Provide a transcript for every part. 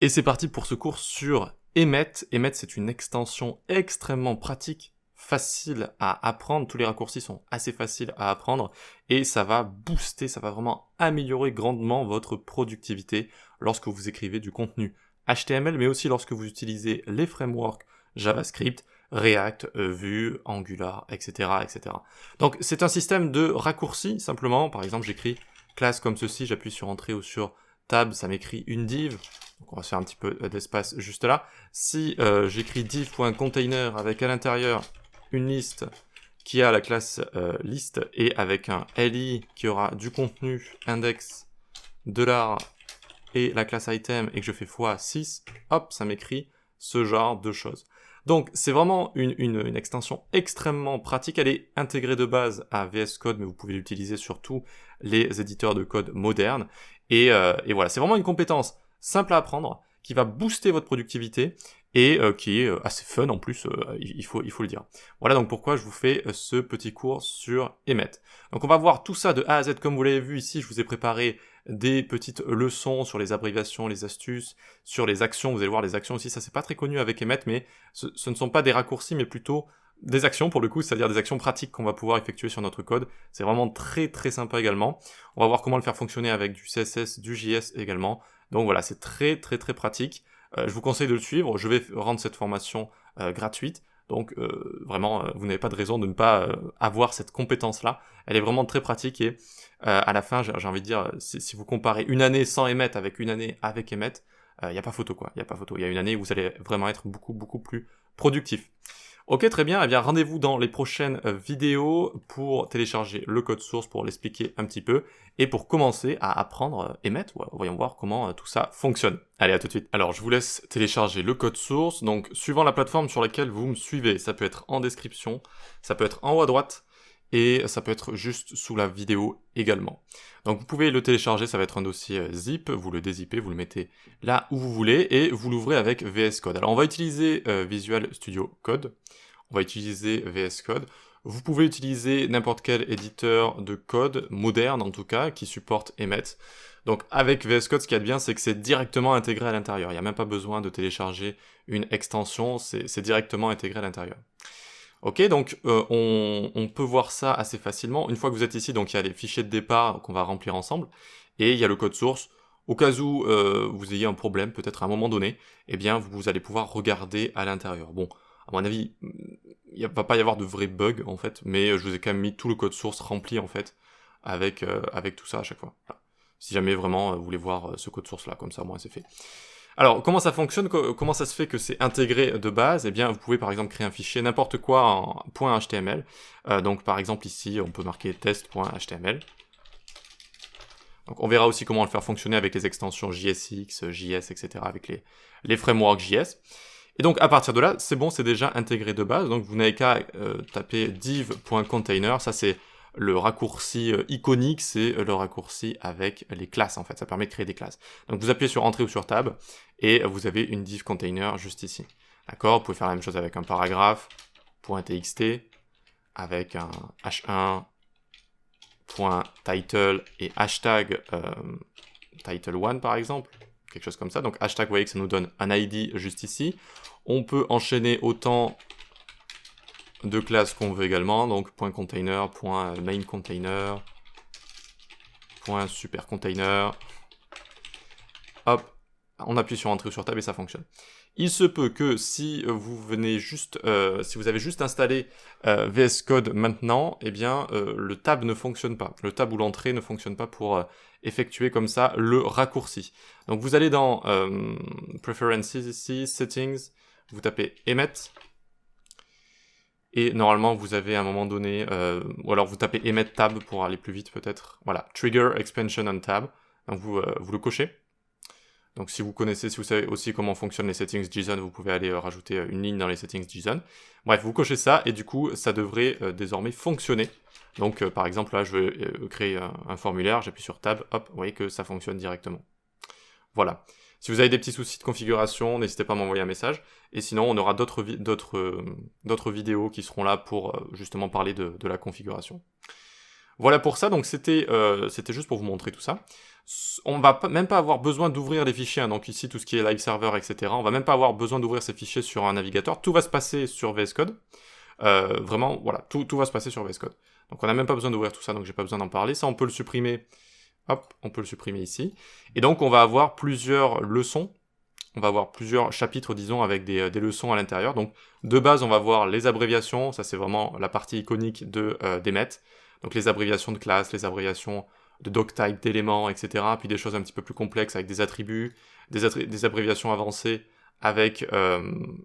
Et c'est parti pour ce cours sur Emmet. Emmet, c'est une extension extrêmement pratique, facile à apprendre. Tous les raccourcis sont assez faciles à apprendre et ça va booster, ça va vraiment améliorer grandement votre productivité lorsque vous écrivez du contenu HTML, mais aussi lorsque vous utilisez les frameworks JavaScript, React, Vue, Angular, etc., etc. Donc c'est un système de raccourcis, simplement. Par exemple, j'écris classe comme ceci, j'appuie sur Entrée ou sur Tab, ça m'écrit une div. Donc on va se faire un petit peu d'espace juste là. Si j'écris div.container avec à l'intérieur une liste qui a la classe liste et avec un li qui aura du contenu, index, $ et la classe item et que je fais x6, hop, ça m'écrit ce genre de choses. Donc c'est vraiment une extension extrêmement pratique, elle est intégrée de base à VS Code, mais vous pouvez l'utiliser sur tous les éditeurs de code modernes, et voilà, c'est vraiment une compétence simple à apprendre, qui va booster votre productivité, et qui est assez fun en plus, il faut le dire. Voilà donc pourquoi je vous fais ce petit cours sur Emmet. Donc on va voir tout ça de A à Z, comme vous l'avez vu ici, je vous ai préparé des petites leçons sur les abréviations, les astuces, sur les actions. Vous allez voir les actions aussi, ça c'est pas très connu avec Emmet, mais ce ne sont pas des raccourcis, mais plutôt des actions pour le coup, c'est-à-dire des actions pratiques qu'on va pouvoir effectuer sur notre code. C'est vraiment très très sympa également. On va voir comment le faire fonctionner avec du CSS, du JS également. Donc voilà, c'est très très très pratique. Je vous conseille de le suivre, je vais rendre cette formation gratuite. Donc vraiment, vous n'avez pas de raison de ne pas avoir cette compétence-là. Elle est vraiment très pratique et à la fin, j'ai envie de dire, si vous comparez une année sans Emmet avec une année avec Emmet, il n'y a pas photo quoi, il n'y a pas photo. Il y a une année où vous allez vraiment être beaucoup plus productif. Ok, très bien, eh bien rendez-vous dans les prochaines vidéos pour télécharger le code source, pour l'expliquer un petit peu, et pour commencer à apprendre Emmet. Voyons voir comment tout ça fonctionne. Allez, à tout de suite. Alors, je vous laisse télécharger le code source, donc suivant la plateforme sur laquelle vous me suivez, ça peut être en description, ça peut être en haut à droite, et ça peut être juste sous la vidéo également. Donc vous pouvez le télécharger, ça va être un dossier zip, vous le dézippez, vous le mettez là où vous voulez, et vous l'ouvrez avec VS Code. Alors on va utiliser Visual Studio Code, on va utiliser VS Code. Vous pouvez utiliser n'importe quel éditeur de code, moderne en tout cas, qui supporte Emmet. Donc avec VS Code, ce qu'il y a de bien, c'est que c'est directement intégré à l'intérieur. Il n'y a même pas besoin de télécharger une extension, c'est directement intégré à l'intérieur. Ok, donc on peut voir ça assez facilement. Une fois que vous êtes ici, donc il y a les fichiers de départ qu'on va remplir ensemble, et il y a le code source. Au cas où vous ayez un problème, peut-être à un moment donné, eh bien vous allez pouvoir regarder à l'intérieur. Bon, à mon avis, il ne va pas y avoir de vrais bugs en fait, mais je vous ai quand même mis tout le code source rempli en fait, avec tout ça à chaque fois. Voilà. Si jamais vraiment vous voulez voir ce code source là, comme ça, moi c'est fait. Alors, comment ça fonctionne, comment ça se fait que c'est intégré de base? Eh bien, vous pouvez par exemple créer un fichier n'importe quoi en .html. Donc par exemple ici, on peut marquer test.html. Donc on verra aussi comment le faire fonctionner avec les extensions JSX, JS, etc. avec les frameworks JS. Et donc à partir de là, c'est bon, c'est déjà intégré de base. Donc vous n'avez qu'à taper div.container, ça c'est le raccourci iconique, c'est le raccourci avec les classes en fait, ça permet de créer des classes. Donc vous appuyez sur Entrée ou sur Tab, et vous avez une div container juste ici. D'accord, vous pouvez faire la même chose avec un paragraphe, .txt, avec un h1, .title et hashtag title1 par exemple, quelque chose comme ça. Donc hashtag, vous voyez que ça nous donne un ID juste ici. On peut enchaîner autant de classes qu'on veut également, donc .container, .mainContainer, .superContainer. Hop, on appuie sur Entrée ou sur Tab et ça fonctionne. Il se peut que si vous venez juste, si vous avez juste installé VS Code maintenant, eh bien le tab ne fonctionne pas. Le tab ou l'entrée ne fonctionne pas pour effectuer comme ça le raccourci. Donc vous allez dans Preferences ici, Settings, vous tapez Emmet. Et normalement, vous avez à un moment donné, ou alors vous tapez Emmet Tab pour aller plus vite peut-être. Voilà, Trigger Expansion on Tab. Donc vous le cochez. Donc si vous connaissez, si vous savez aussi comment fonctionnent les settings JSON, vous pouvez aller rajouter une ligne dans les settings JSON. Bref, vous cochez ça et du coup, ça devrait désormais fonctionner. Donc par exemple, là, je vais créer un formulaire, j'appuie sur Tab, hop, vous voyez que ça fonctionne directement. Voilà. Si vous avez des petits soucis de configuration, n'hésitez pas à m'envoyer un message. Et sinon, on aura d'autres vidéos qui seront là pour justement parler de la configuration. Voilà pour ça, donc c'était juste pour vous montrer tout ça. On va même pas avoir besoin d'ouvrir les fichiers, hein, donc ici tout ce qui est live server, etc. On va même pas avoir besoin d'ouvrir ces fichiers sur un navigateur, tout va se passer sur VS Code. Vraiment, voilà, tout va se passer sur VS Code. Donc on n'a même pas besoin d'ouvrir tout ça, donc j'ai pas besoin d'en parler. Ça, on peut le supprimer. Hop, on peut le supprimer ici. Et donc on va avoir plusieurs leçons. On va avoir plusieurs chapitres, disons, avec des leçons à l'intérieur. Donc de base, on va voir les abréviations. Ça, c'est vraiment la partie iconique d'Emmet. Donc les abréviations de classe, les abréviations de doctype, d'éléments, etc. Puis des choses un petit peu plus complexes avec des attributs, des abréviations avancées avec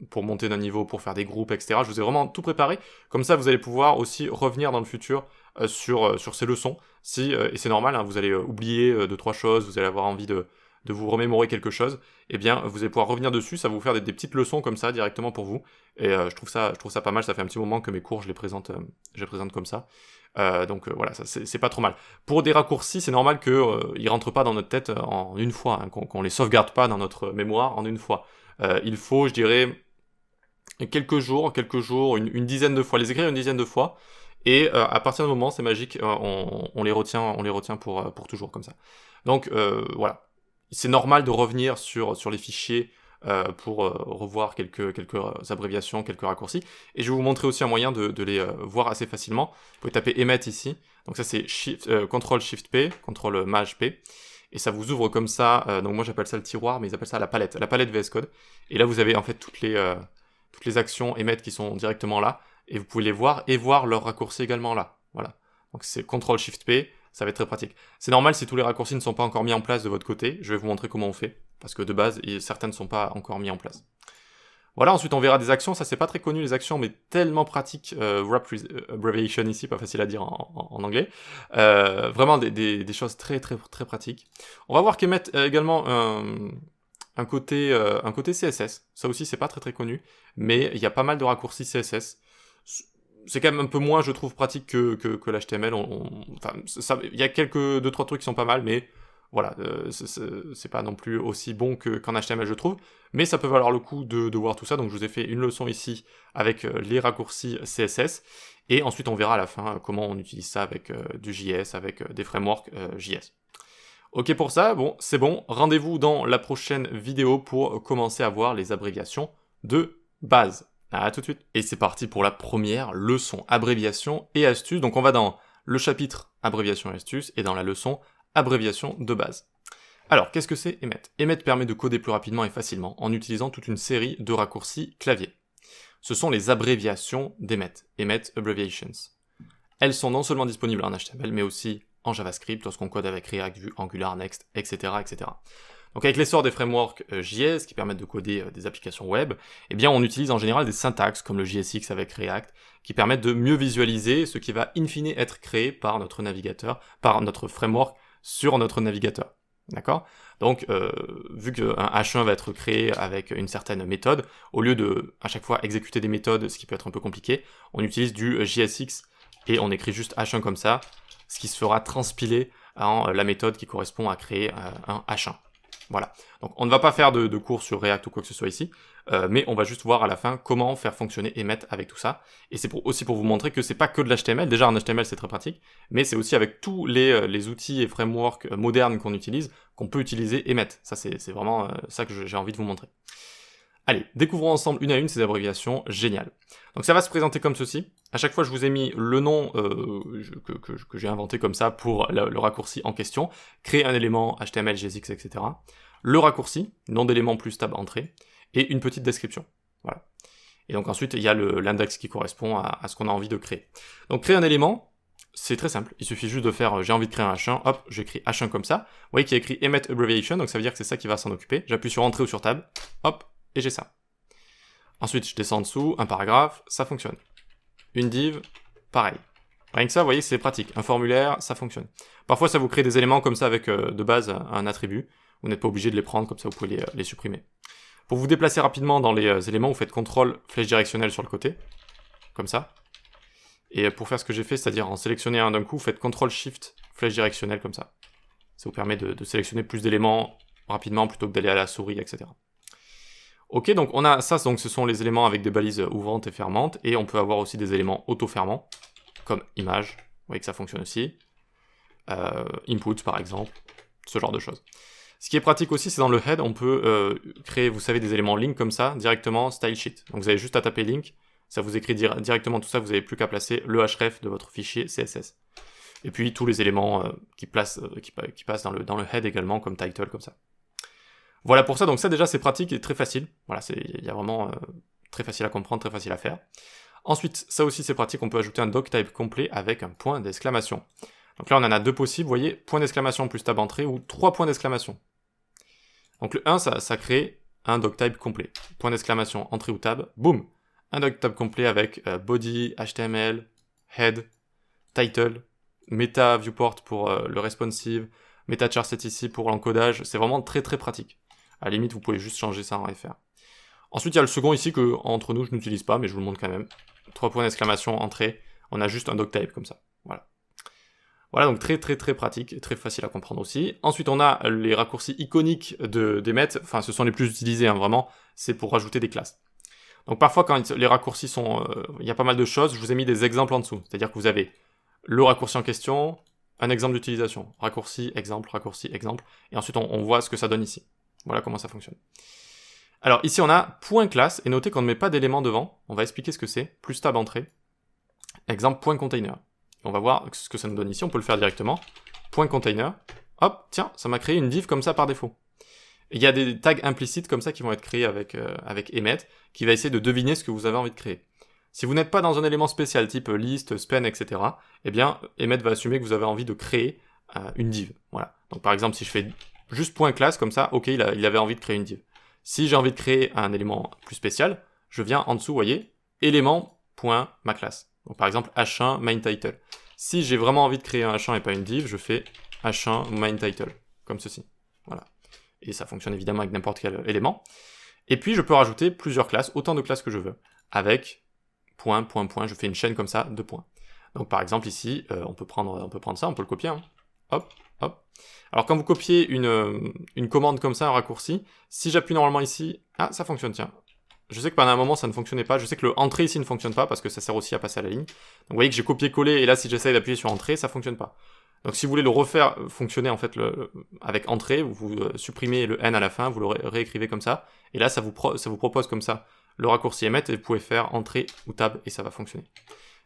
pour monter d'un niveau, pour faire des groupes, etc. Je vous ai vraiment tout préparé. Comme ça, vous allez pouvoir aussi revenir dans le futur sur ces leçons. Et c'est normal, hein, vous allez oublier 2-3 choses, vous allez avoir envie de vous remémorer quelque chose, eh bien, vous allez pouvoir revenir dessus, ça va vous faire des petites leçons comme ça, directement pour vous. Et je trouve ça pas mal, ça fait un petit moment que mes cours, je les présente comme ça. Donc voilà, c'est pas trop mal. Pour des raccourcis, c'est normal qu'ils rentrent pas dans notre tête en une fois, hein, qu'on les sauvegarde pas dans notre mémoire en une fois. Il faut, je dirais, quelques jours, une dizaine de fois, les écrire une dizaine de fois, et à partir du moment, c'est magique, on les retient pour toujours, comme ça. Donc voilà, c'est normal de revenir sur les fichiers pour revoir quelques abréviations, quelques raccourcis, et je vais vous montrer aussi un moyen de les voir assez facilement. Vous pouvez taper Emmet ici, donc ça c'est CTRL-SHIFT-P, CTRL-MAJ-P, et ça vous ouvre comme ça, donc moi j'appelle ça le tiroir, mais ils appellent ça la palette VS Code, et là vous avez en fait toutes les actions Emmet qui sont directement là, et vous pouvez les voir, et voir leurs raccourcis également là, voilà. Donc c'est CTRL-SHIFT-P, ça va être très pratique. C'est normal si tous les raccourcis ne sont pas encore mis en place de votre côté, je vais vous montrer comment on fait, parce que de base, certains ne sont pas encore mis en place. Voilà, ensuite on verra des actions, ça c'est pas très connu les actions, mais tellement pratique, wrap abbreviation ici, pas facile à dire en anglais. Vraiment des choses très pratiques. On va voir qu'Emmet également un côté CSS, ça aussi c'est pas très connu, mais il y a pas mal de raccourcis CSS. C'est quand même un peu moins, je trouve, pratique que l'HTML. Enfin, il y a 2-3 trucs qui sont pas mal, mais voilà, c'est pas non plus aussi bon qu'en HTML, je trouve. Mais ça peut valoir le coup de voir tout ça. Donc je vous ai fait une leçon ici avec les raccourcis CSS. Et ensuite, on verra à la fin comment on utilise ça avec du JS, avec des frameworks JS. Ok pour ça, bon, c'est bon. Rendez-vous dans la prochaine vidéo pour commencer à voir les abréviations de base. À tout de suite. Et c'est parti pour la première leçon abréviation et astuces. Donc on va dans le chapitre abréviation et astuces et dans la leçon abréviation de base. Alors, qu'est-ce que c'est Emmet? Emmet permet de coder plus rapidement et facilement en utilisant toute une série de raccourcis clavier. Ce sont les abréviations d'Emmet, Emmet Abbreviations. Elles sont non seulement disponibles en HTML, mais aussi en JavaScript lorsqu'on code avec React, Vue, Angular, Next, etc., etc. Donc avec l'essor des frameworks JS qui permettent de coder des applications web, eh bien on utilise en général des syntaxes comme le JSX avec React qui permettent de mieux visualiser ce qui va in fine être créé par notre navigateur, par notre framework sur notre navigateur. D'accord? Donc vu qu'un H1 va être créé avec une certaine méthode, au lieu de à chaque fois exécuter des méthodes, ce qui peut être un peu compliqué, on utilise du JSX et on écrit juste H1 comme ça, ce qui se fera transpiler en la méthode qui correspond à créer un H1. Voilà, donc on ne va pas faire de cours sur React ou quoi que ce soit ici, mais on va juste voir à la fin comment faire fonctionner Emmet avec tout ça, et c'est aussi pour vous montrer que c'est pas que de l'HTML, déjà en HTML c'est très pratique, mais c'est aussi avec tous les outils et frameworks modernes qu'on utilise, qu'on peut utiliser Emmet. Ça c'est vraiment ça que j'ai envie de vous montrer. Allez, découvrons ensemble une à une ces abréviations géniales. Donc ça va se présenter comme ceci. À chaque fois, je vous ai mis le nom que j'ai inventé comme ça pour le raccourci en question. Créer un élément HTML, JSX, etc. Le raccourci, nom d'élément plus tab entrée, et une petite description. Voilà. Et donc ensuite, il y a l'index qui correspond à ce qu'on a envie de créer. Donc créer un élément, c'est très simple. Il suffit juste de faire j'ai envie de créer un H1, hop, j'écris H1 comme ça. Vous voyez qu'il y a écrit Emmet Abbreviation, donc ça veut dire que c'est ça qui va s'en occuper. J'appuie sur Entrée ou sur Tab, hop, et j'ai ça. Ensuite, je descends en dessous, un paragraphe, ça fonctionne. Une div, pareil. Rien que ça, vous voyez, c'est pratique. Un formulaire, ça fonctionne. Parfois, ça vous crée des éléments comme ça avec de base un attribut. Vous n'êtes pas obligé de les prendre, comme ça vous pouvez les supprimer. Pour vous déplacer rapidement dans les éléments, vous faites CTRL flèche directionnelle sur le côté, comme ça. Et pour faire ce que j'ai fait, c'est-à-dire en sélectionner un d'un coup, vous faites CTRL SHIFT flèche directionnelle comme ça. Ça vous permet de sélectionner plus d'éléments rapidement plutôt que d'aller à la souris, etc. Ok, donc on a ça, donc ce sont les éléments avec des balises ouvrantes et fermantes, et on peut avoir aussi des éléments auto-fermants, comme image, vous voyez que ça fonctionne aussi, input par exemple, ce genre de choses. Ce qui est pratique aussi, c'est dans le head, on peut créer, vous savez, des éléments link comme ça, directement style sheet. Donc vous avez juste à taper link, ça vous écrit directement tout ça, vous n'avez plus qu'à placer le href de votre fichier CSS. Et puis tous les éléments qui passent dans le head également, comme title, comme ça. Voilà pour ça, donc ça déjà c'est pratique et très facile. Voilà, il y a vraiment très facile à comprendre, très facile à faire. Ensuite, ça aussi c'est pratique, on peut ajouter un doctype complet avec un point d'exclamation. Donc là on en a 2 possibles, vous voyez, point d'exclamation plus tab entrée ou 3 points d'exclamation. Donc le 1, ça crée un doctype complet. Point d'exclamation, entrée ou tab, boum, un doctype complet avec body, HTML, head, title, meta viewport pour le responsive, meta charset ici pour l'encodage, c'est vraiment très très pratique. À la limite, vous pouvez juste changer ça en FR. Ensuite, il y a le second ici que, entre nous, je n'utilise pas, mais je vous le montre quand même. 3 points d'exclamation, entrée, on a juste un doctype comme ça. Voilà. Voilà, donc très très très pratique, et très facile à comprendre aussi. Ensuite, on a les raccourcis iconiques d'Emmet, enfin ce sont les plus utilisés, hein, vraiment, c'est pour rajouter des classes. Donc parfois, quand les raccourcis sont... il y a pas mal de choses, je vous ai mis des exemples en dessous. C'est-à-dire que vous avez le raccourci en question, un exemple d'utilisation. Raccourci, exemple, et ensuite on voit ce que ça donne ici. Voilà comment ça fonctionne. Alors ici on a point classe, et notez qu'on ne met pas d'éléments devant, on va expliquer ce que c'est, plus tab entrée, exemple point container. On va voir ce que ça nous donne ici, on peut le faire directement, point container, hop, tiens, ça m'a créé une div comme ça par défaut. Et il y a des tags implicites comme ça qui vont être créés avec Emmet, qui va essayer de deviner ce que vous avez envie de créer. Si vous n'êtes pas dans un élément spécial type list, span, etc., eh bien Emmet va assumer que vous avez envie de créer une div. Voilà. Donc par exemple, si je fais juste point classe comme ça, ok, il avait envie de créer une div. Si j'ai envie de créer un élément plus spécial, je viens en dessous, vous voyez, élément.maClass. Donc par exemple, h1 main title. Si j'ai vraiment envie de créer un h1 et pas une div, je fais h1 main title, comme ceci. Voilà. Et ça fonctionne évidemment avec n'importe quel élément. Et puis je peux rajouter plusieurs classes, autant de classes que je veux, avec point, je fais une chaîne comme ça, de points. Donc par exemple ici, on peut prendre ça, on peut le copier, hein. Hop, hop. Alors quand vous copiez une commande comme ça, un raccourci, si j'appuie normalement ici, ah ça fonctionne, tiens. Je sais que pendant un moment ça ne fonctionnait pas, je sais que le entrée ici ne fonctionne pas parce que ça sert aussi à passer à la ligne. Donc vous voyez que j'ai copié-collé et là si j'essaye d'appuyer sur entrée, ça fonctionne pas. Donc si vous voulez le refaire fonctionner en fait avec entrée, vous supprimez le n à la fin, vous le réécrivez comme ça, et là ça vous propose comme ça le raccourci Emmet et vous pouvez faire entrée ou tab et ça va fonctionner.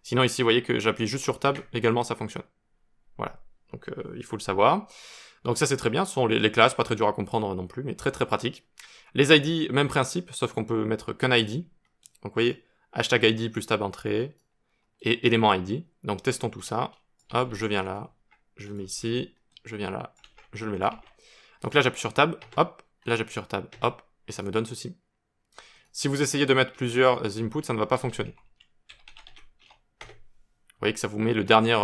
Sinon ici vous voyez que j'appuie juste sur tab, également ça fonctionne. Voilà, donc il faut le savoir. Donc ça c'est très bien, ce sont les classes, pas très dur à comprendre non plus, mais très très pratique. Les ID, même principe, sauf qu'on peut mettre qu'un ID. Donc vous voyez, hashtag ID plus tab entrée, et élément ID. Donc testons tout ça. Hop, je viens là, je le mets ici, je viens là, je le mets là. Donc là j'appuie sur tab, hop, là j'appuie sur tab, hop, et ça me donne ceci. Si vous essayez de mettre plusieurs inputs, ça ne va pas fonctionner. Vous voyez que ça vous met le dernier...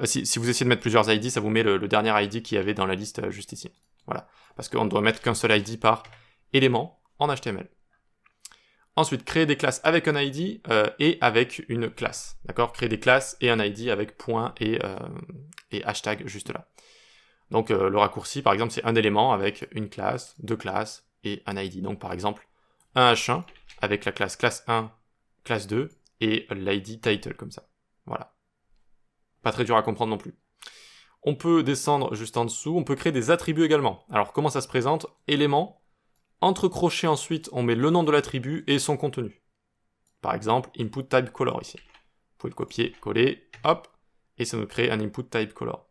si vous essayez de mettre plusieurs ID, ça vous met le dernier ID qu'il y avait dans la liste juste ici. Voilà, parce qu'on ne doit mettre qu'un seul ID par élément en HTML. Ensuite, créer des classes avec un ID et avec une classe. D'accord? Créer des classes et un ID avec point et hashtag juste là. Donc le raccourci, par exemple, c'est un élément avec une classe, deux classes et un ID. Donc par exemple, un h1 avec la classe classe 1, classe 2 et l'ID title comme ça. Voilà. Pas très dur à comprendre non plus. On peut descendre juste en dessous, on peut créer des attributs également. Alors comment ça se présente? Élément, entre crochets ensuite, on met le nom de l'attribut et son contenu. Par exemple, input type color ici. Vous pouvez le copier, coller, hop, et ça nous crée un input type color.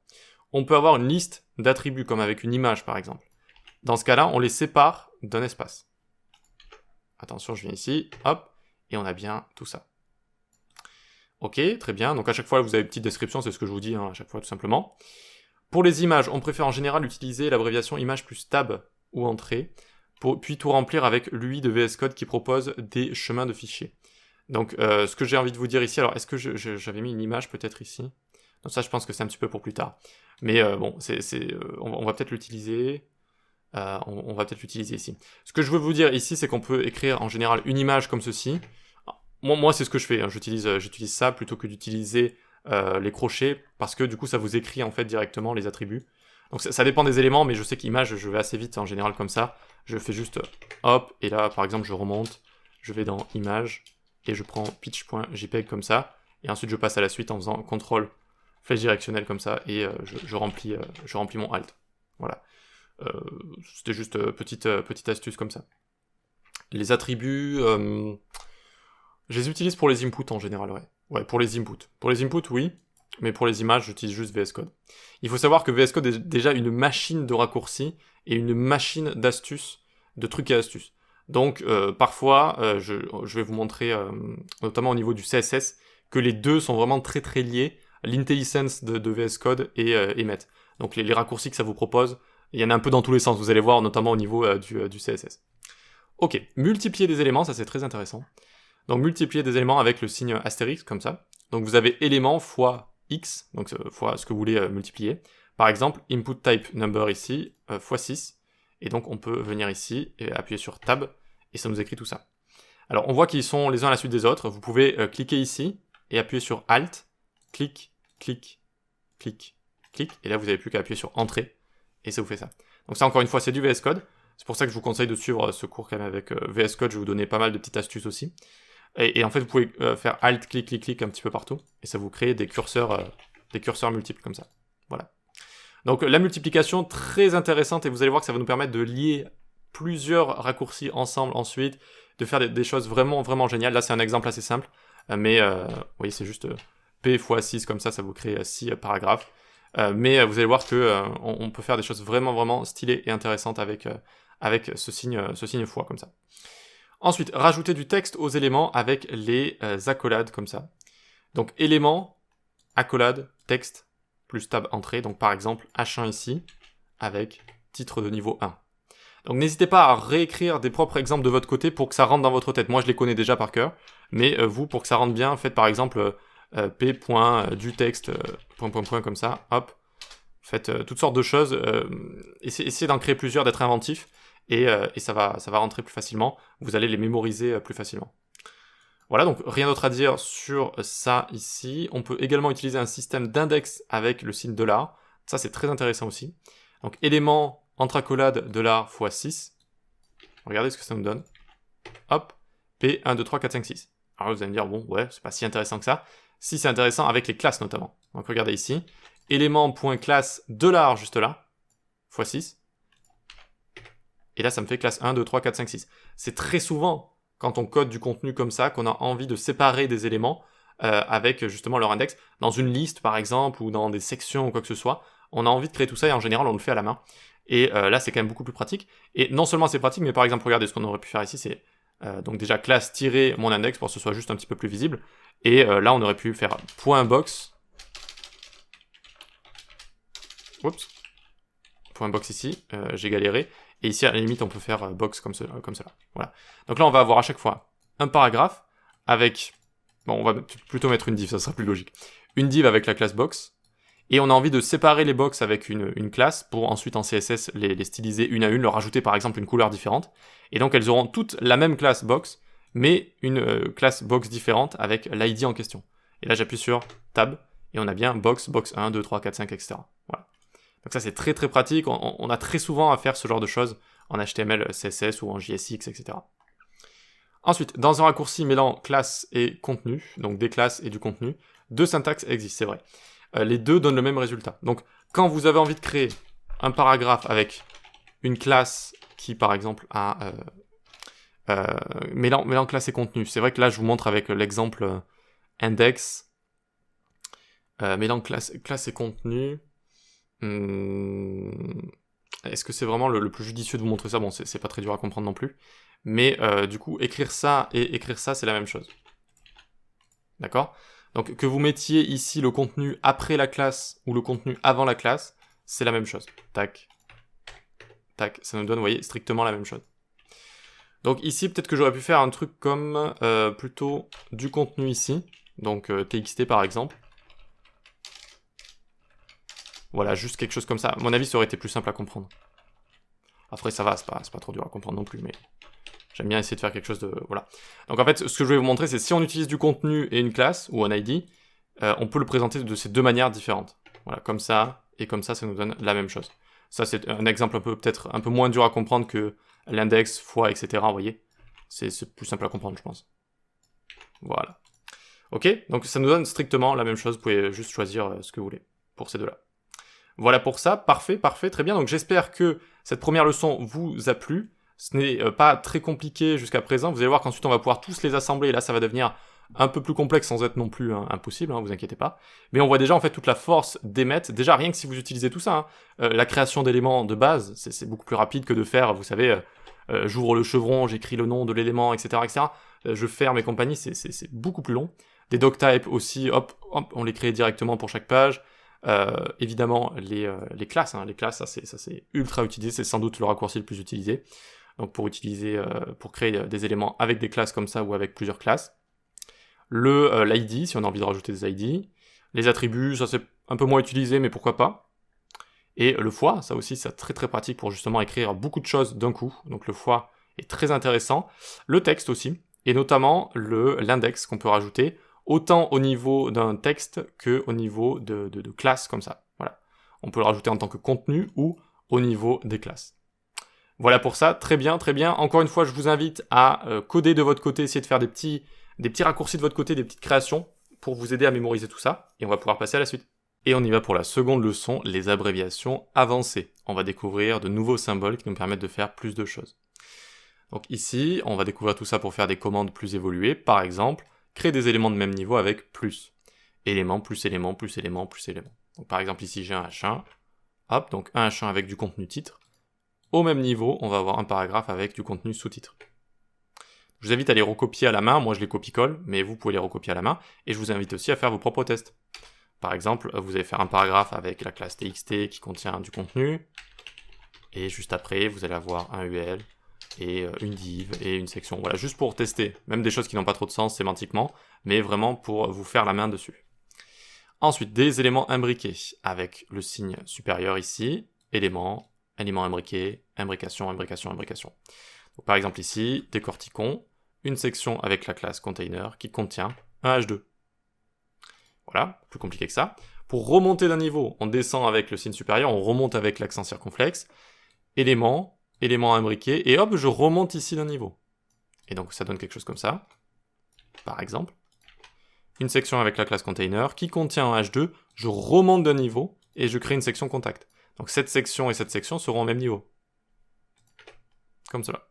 On peut avoir une liste d'attributs comme avec une image par exemple. Dans ce cas-là, on les sépare d'un espace. Attention, je viens ici, hop, et on a bien tout ça. Ok, très bien. Donc à chaque fois, vous avez une petite description, c'est ce que je vous dis hein, à chaque fois tout simplement. Pour les images, on préfère en général utiliser l'abréviation image plus tab ou entrée, puis tout remplir avec l'UI de VS Code qui propose des chemins de fichiers. Donc ce que j'ai envie de vous dire ici, alors est-ce que j'avais mis une image peut-être ici? Donc ça je pense que c'est un petit peu pour plus tard. Mais bon, on va peut-être l'utiliser. On va peut-être l'utiliser ici. Ce que je veux vous dire ici, c'est qu'on peut écrire en général une image comme ceci. Moi c'est ce que je fais, hein. J'utilise ça plutôt que d'utiliser les crochets, parce que du coup ça vous écrit en fait directement les attributs. Donc ça dépend des éléments, mais je sais qu'image, je vais assez vite en général comme ça. Je fais juste hop, et là par exemple je remonte, je vais dans image, et je prends pitch.jpeg comme ça, et ensuite je passe à la suite en faisant CTRL flèche directionnelle comme ça, et je remplis mon alt. Voilà. C'était juste petite astuce comme ça. Les attributs, je les utilise pour les inputs en général, ouais. Ouais, pour les inputs. Pour les inputs, oui, mais pour les images, j'utilise juste VS Code. Il faut savoir que VS Code est déjà une machine de raccourcis et une machine d'astuces, de trucs et astuces. Donc, parfois, je vais vous montrer, notamment au niveau du CSS, que les deux sont vraiment très très liés. L'IntelliSense de VS Code et Emmet. Donc, les raccourcis que ça vous propose, il y en a un peu dans tous les sens, vous allez voir, notamment au niveau du CSS. Ok, multiplier des éléments, ça c'est très intéressant. Donc multiplier des éléments avec le signe astérix, comme ça. Donc vous avez élément fois x, donc fois ce que vous voulez multiplier. Par exemple, input type number ici, fois 6. Et donc on peut venir ici et appuyer sur tab, et ça nous écrit tout ça. Alors on voit qu'ils sont les uns à la suite des autres. Vous pouvez cliquer ici, et appuyer sur Alt, clic, clic, clic, clic. Et là vous n'avez plus qu'à appuyer sur Entrée, et ça vous fait ça. Donc ça encore une fois c'est du VS Code. C'est pour ça que je vous conseille de suivre ce cours quand même avec VS Code, je vais vous donner pas mal de petites astuces aussi. Et en fait, vous pouvez faire Alt, clic, clic, clic un petit peu partout, et ça vous crée des curseurs multiples comme ça. Voilà. Donc la multiplication, très intéressante, et vous allez voir que ça va nous permettre de lier plusieurs raccourcis ensemble ensuite, de faire des choses vraiment, vraiment géniales. Là, c'est un exemple assez simple, mais vous voyez, c'est juste P fois 6 comme ça vous crée 6 paragraphes. Mais vous allez voir que on peut faire des choses vraiment, vraiment stylées et intéressantes avec ce signe fois comme ça. Ensuite, rajouter du texte aux éléments avec les accolades comme ça. Donc élément, accolade, texte, plus tab entrée. Donc par exemple, H1 ici, avec titre de niveau 1. Donc n'hésitez pas à réécrire des propres exemples de votre côté pour que ça rentre dans votre tête. Moi je les connais déjà par cœur, mais vous, pour que ça rentre bien, faites par exemple p.duText, comme ça, hop. Faites toutes sortes de choses, essayez d'en créer plusieurs, d'être inventif, et ça va rentrer plus facilement, vous allez les mémoriser plus facilement. Voilà, donc rien d'autre à dire sur ça ici. On peut également utiliser un système d'index avec le signe $, ça c'est très intéressant aussi. Donc élément entre accolades $ fois 6, regardez ce que ça nous donne. Hop, P, 1, 2, 3, 4, 5, 6. Alors vous allez me dire, bon, ouais, c'est pas si intéressant que ça. Si, c'est intéressant avec les classes notamment. Donc regardez ici, élément.classe $ juste là, fois 6. Et là, ça me fait classe 1, 2, 3, 4, 5, 6. C'est très souvent, quand on code du contenu comme ça, qu'on a envie de séparer des éléments avec justement leur index. Dans une liste, par exemple, ou dans des sections ou quoi que ce soit, on a envie de créer tout ça et en général, on le fait à la main. Et là, c'est quand même beaucoup plus pratique. Et non seulement c'est pratique, mais par exemple, regardez ce qu'on aurait pu faire ici, c'est donc déjà classe-mon index pour que ce soit juste un petit peu plus visible. Et là, on aurait pu faire .box. Oups. .box ici, j'ai galéré. Et ici, à la limite, on peut faire box comme cela. Voilà. Donc là, on va avoir à chaque fois un paragraphe avec... Bon, on va plutôt mettre une div, ça sera plus logique. Une div avec la classe box. Et on a envie de séparer les box avec une classe pour ensuite en CSS les styliser une à une, leur rajouter par exemple une couleur différente. Et donc elles auront toutes la même classe box, mais une classe box différente avec l'ID en question. Et là j'appuie sur Tab, et on a bien box 1, 2, 3, 4, 5, etc. Voilà. Donc ça c'est très très pratique, on a très souvent à faire ce genre de choses en HTML, CSS ou en JSX, etc. Ensuite, dans un raccourci mêlant classe et contenu, donc des classes et du contenu, deux syntaxes existent, c'est vrai. Les deux donnent le même résultat. Donc, quand vous avez envie de créer un paragraphe avec une classe qui, par exemple, a mêlant classe et contenu, c'est vrai que là, je vous montre avec l'exemple index, mêlant classe et contenu. Est-ce que c'est vraiment le plus judicieux de vous montrer ça? Bon, c'est pas très dur à comprendre non plus. Mais du coup, écrire ça et écrire ça, c'est la même chose. D'accord ? Donc que vous mettiez ici le contenu après la classe ou le contenu avant la classe, c'est la même chose. Tac, tac, ça nous donne, vous voyez, strictement la même chose. Donc ici, peut-être que j'aurais pu faire un truc comme plutôt du contenu ici, donc TXT par exemple. Voilà, juste quelque chose comme ça. À mon avis, ça aurait été plus simple à comprendre. Après, ça va, c'est pas trop dur à comprendre non plus, mais... J'aime bien essayer de faire quelque chose de... Voilà. Donc en fait, ce que je vais vous montrer, c'est si on utilise du contenu et une classe, ou un ID, on peut le présenter de ces deux manières différentes. Voilà, comme ça, et comme ça nous donne la même chose. Ça, c'est un exemple peut-être un peu moins dur à comprendre que l'index, fois, etc. Vous voyez, c'est plus simple à comprendre, je pense. Voilà. Ok, donc ça nous donne strictement la même chose. Vous pouvez juste choisir ce que vous voulez pour ces deux-là. Voilà pour ça, parfait, parfait, très bien. Donc j'espère que cette première leçon vous a plu. Ce n'est pas très compliqué jusqu'à présent. Vous allez voir qu'ensuite on va pouvoir tous les assembler. Et là, ça va devenir un peu plus complexe sans être non plus impossible, vous inquiétez pas. Mais on voit déjà en fait toute la force d'Emmet. Déjà rien que si vous utilisez tout ça, la création d'éléments de base, c'est beaucoup plus rapide que de faire, vous savez, j'ouvre le chevron, j'écris le nom de l'élément, etc., etc. Je ferme et compagnie, c'est beaucoup plus long. Des doctypes aussi, hop, hop, on les crée directement pour chaque page. Évidemment, les classes, les classes, ça c'est ultra utilisé, c'est sans doute le raccourci le plus utilisé. Donc pour créer des éléments avec des classes comme ça ou avec plusieurs classes. L'ID, si on a envie de rajouter des ID. Les attributs, ça c'est un peu moins utilisé, mais pourquoi pas. Et le foie, ça aussi, c'est très très pratique pour justement écrire beaucoup de choses d'un coup. Donc le foie est très intéressant. Le texte aussi, et notamment l'index qu'on peut rajouter, autant au niveau d'un texte que au niveau de classes comme ça. Voilà. On peut le rajouter en tant que contenu ou au niveau des classes. Voilà pour ça, très bien, très bien. Encore une fois, je vous invite à coder de votre côté, essayer de faire des petits raccourcis de votre côté, des petites créations pour vous aider à mémoriser tout ça. Et on va pouvoir passer à la suite. Et on y va pour la seconde leçon, les abréviations avancées. On va découvrir de nouveaux symboles qui nous permettent de faire plus de choses. Donc ici, on va découvrir tout ça pour faire des commandes plus évoluées. Par exemple, créer des éléments de même niveau avec plus. Élément, plus élément, plus élément, plus élément. Donc par exemple ici, j'ai un H1. Hop, donc un H1 avec du contenu titre. Au même niveau, on va avoir un paragraphe avec du contenu sous-titre. Je vous invite à les recopier à la main, moi je les copie-colle, mais vous pouvez les recopier à la main, et je vous invite aussi à faire vos propres tests. Par exemple, vous allez faire un paragraphe avec la classe txt qui contient du contenu, et juste après, vous allez avoir un UL, et une div, et une section. Voilà, juste pour tester, même des choses qui n'ont pas trop de sens sémantiquement, mais vraiment pour vous faire la main dessus. Ensuite, des éléments imbriqués, avec le signe supérieur ici, élément imbriqué, imbrication, imbrication, imbrication. Donc, par exemple ici, décortiquons une section avec la classe container qui contient un H2. Voilà, plus compliqué que ça. Pour remonter d'un niveau, on descend avec le signe supérieur, on remonte avec l'accent circonflexe, élément imbriqué, et hop, je remonte ici d'un niveau. Et donc ça donne quelque chose comme ça. Par exemple, une section avec la classe container qui contient un H2, je remonte d'un niveau, et je crée une section contact. Donc cette section et cette section seront au même niveau. Comme cela.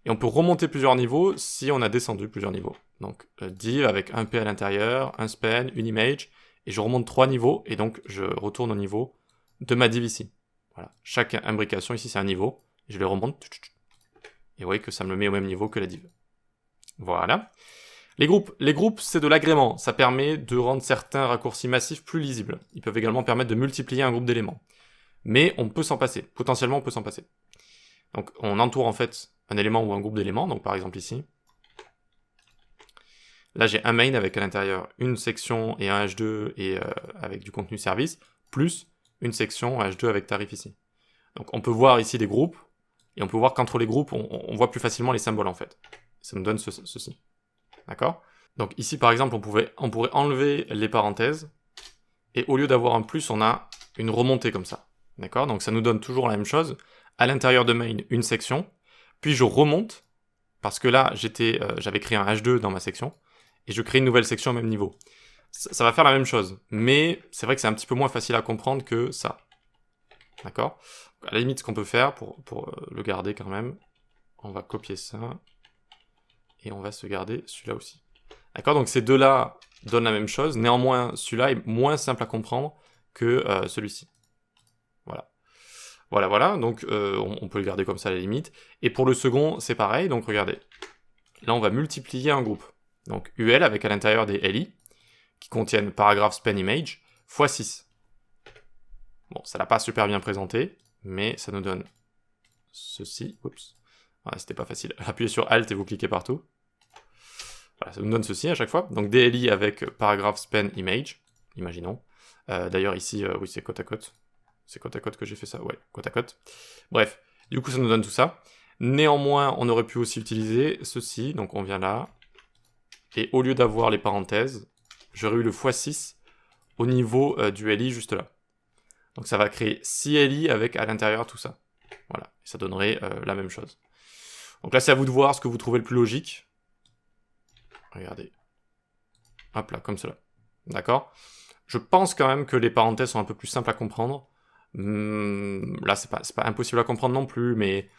Et on peut remonter plusieurs niveaux si on a descendu plusieurs niveaux. Donc div avec un P à l'intérieur, un span, une image, et je remonte 3 niveaux, et donc je retourne au niveau de ma div ici. Voilà. Chaque imbrication ici c'est un niveau, et je les remonte, et vous voyez que ça me le met au même niveau que la div. Voilà. Les groupes c'est de l'agrément, ça permet de rendre certains raccourcis massifs plus lisibles. Ils peuvent également permettre de multiplier un groupe d'éléments. Mais on peut s'en passer, potentiellement on peut s'en passer. Donc on entoure en fait un élément ou un groupe d'éléments, donc par exemple ici. Là j'ai un main avec à l'intérieur une section et un H2 et avec du contenu service, plus une section H2 avec tarif ici. Donc on peut voir ici des groupes, et on peut voir qu'entre les groupes on voit plus facilement les symboles en fait. Ça nous donne ceci. D'accord ? Donc ici par exemple on pourrait enlever les parenthèses, et au lieu d'avoir un plus on a une remontée comme ça. D'accord ? Donc ça nous donne toujours la même chose. À l'intérieur de main, une section, puis je remonte, parce que là, j'avais créé un H2 dans ma section, et je crée une nouvelle section au même niveau. Ça va faire la même chose, mais c'est vrai que c'est un petit peu moins facile à comprendre que ça. D'accord ? À la limite, ce qu'on peut faire, pour le garder quand même, on va copier ça, et on va se garder celui-là aussi. D'accord ? Donc ces deux-là donnent la même chose, néanmoins, celui-là est moins simple à comprendre que celui-ci. Voilà. Voilà, donc on peut le garder comme ça à la limite. Et pour le second, c'est pareil, donc regardez. Là, on va multiplier un groupe. Donc UL avec à l'intérieur des LI, qui contiennent paragraphe span image, x 6. Bon, ça l'a pas super bien présenté, mais ça nous donne ceci. Oups, voilà, c'était pas facile. Appuyez sur Alt et vous cliquez partout. Voilà, ça nous donne ceci à chaque fois. Donc DLI avec paragraphe span image, imaginons. D'ailleurs ici, oui, c'est côte à côte. C'est côte à côte que j'ai fait ça, ouais, côte à côte. Bref, du coup ça nous donne tout ça. Néanmoins, on aurait pu aussi utiliser ceci, donc on vient là, et au lieu d'avoir les parenthèses, j'aurais eu le x6 au niveau du LI juste là. Donc ça va créer 6 LI avec à l'intérieur tout ça. Voilà, et ça donnerait la même chose. Donc là c'est à vous de voir ce que vous trouvez le plus logique. Regardez. Hop là, comme cela. D'accord ? Je pense quand même que les parenthèses sont un peu plus simples à comprendre. Là, c'est pas impossible à comprendre non plus, mais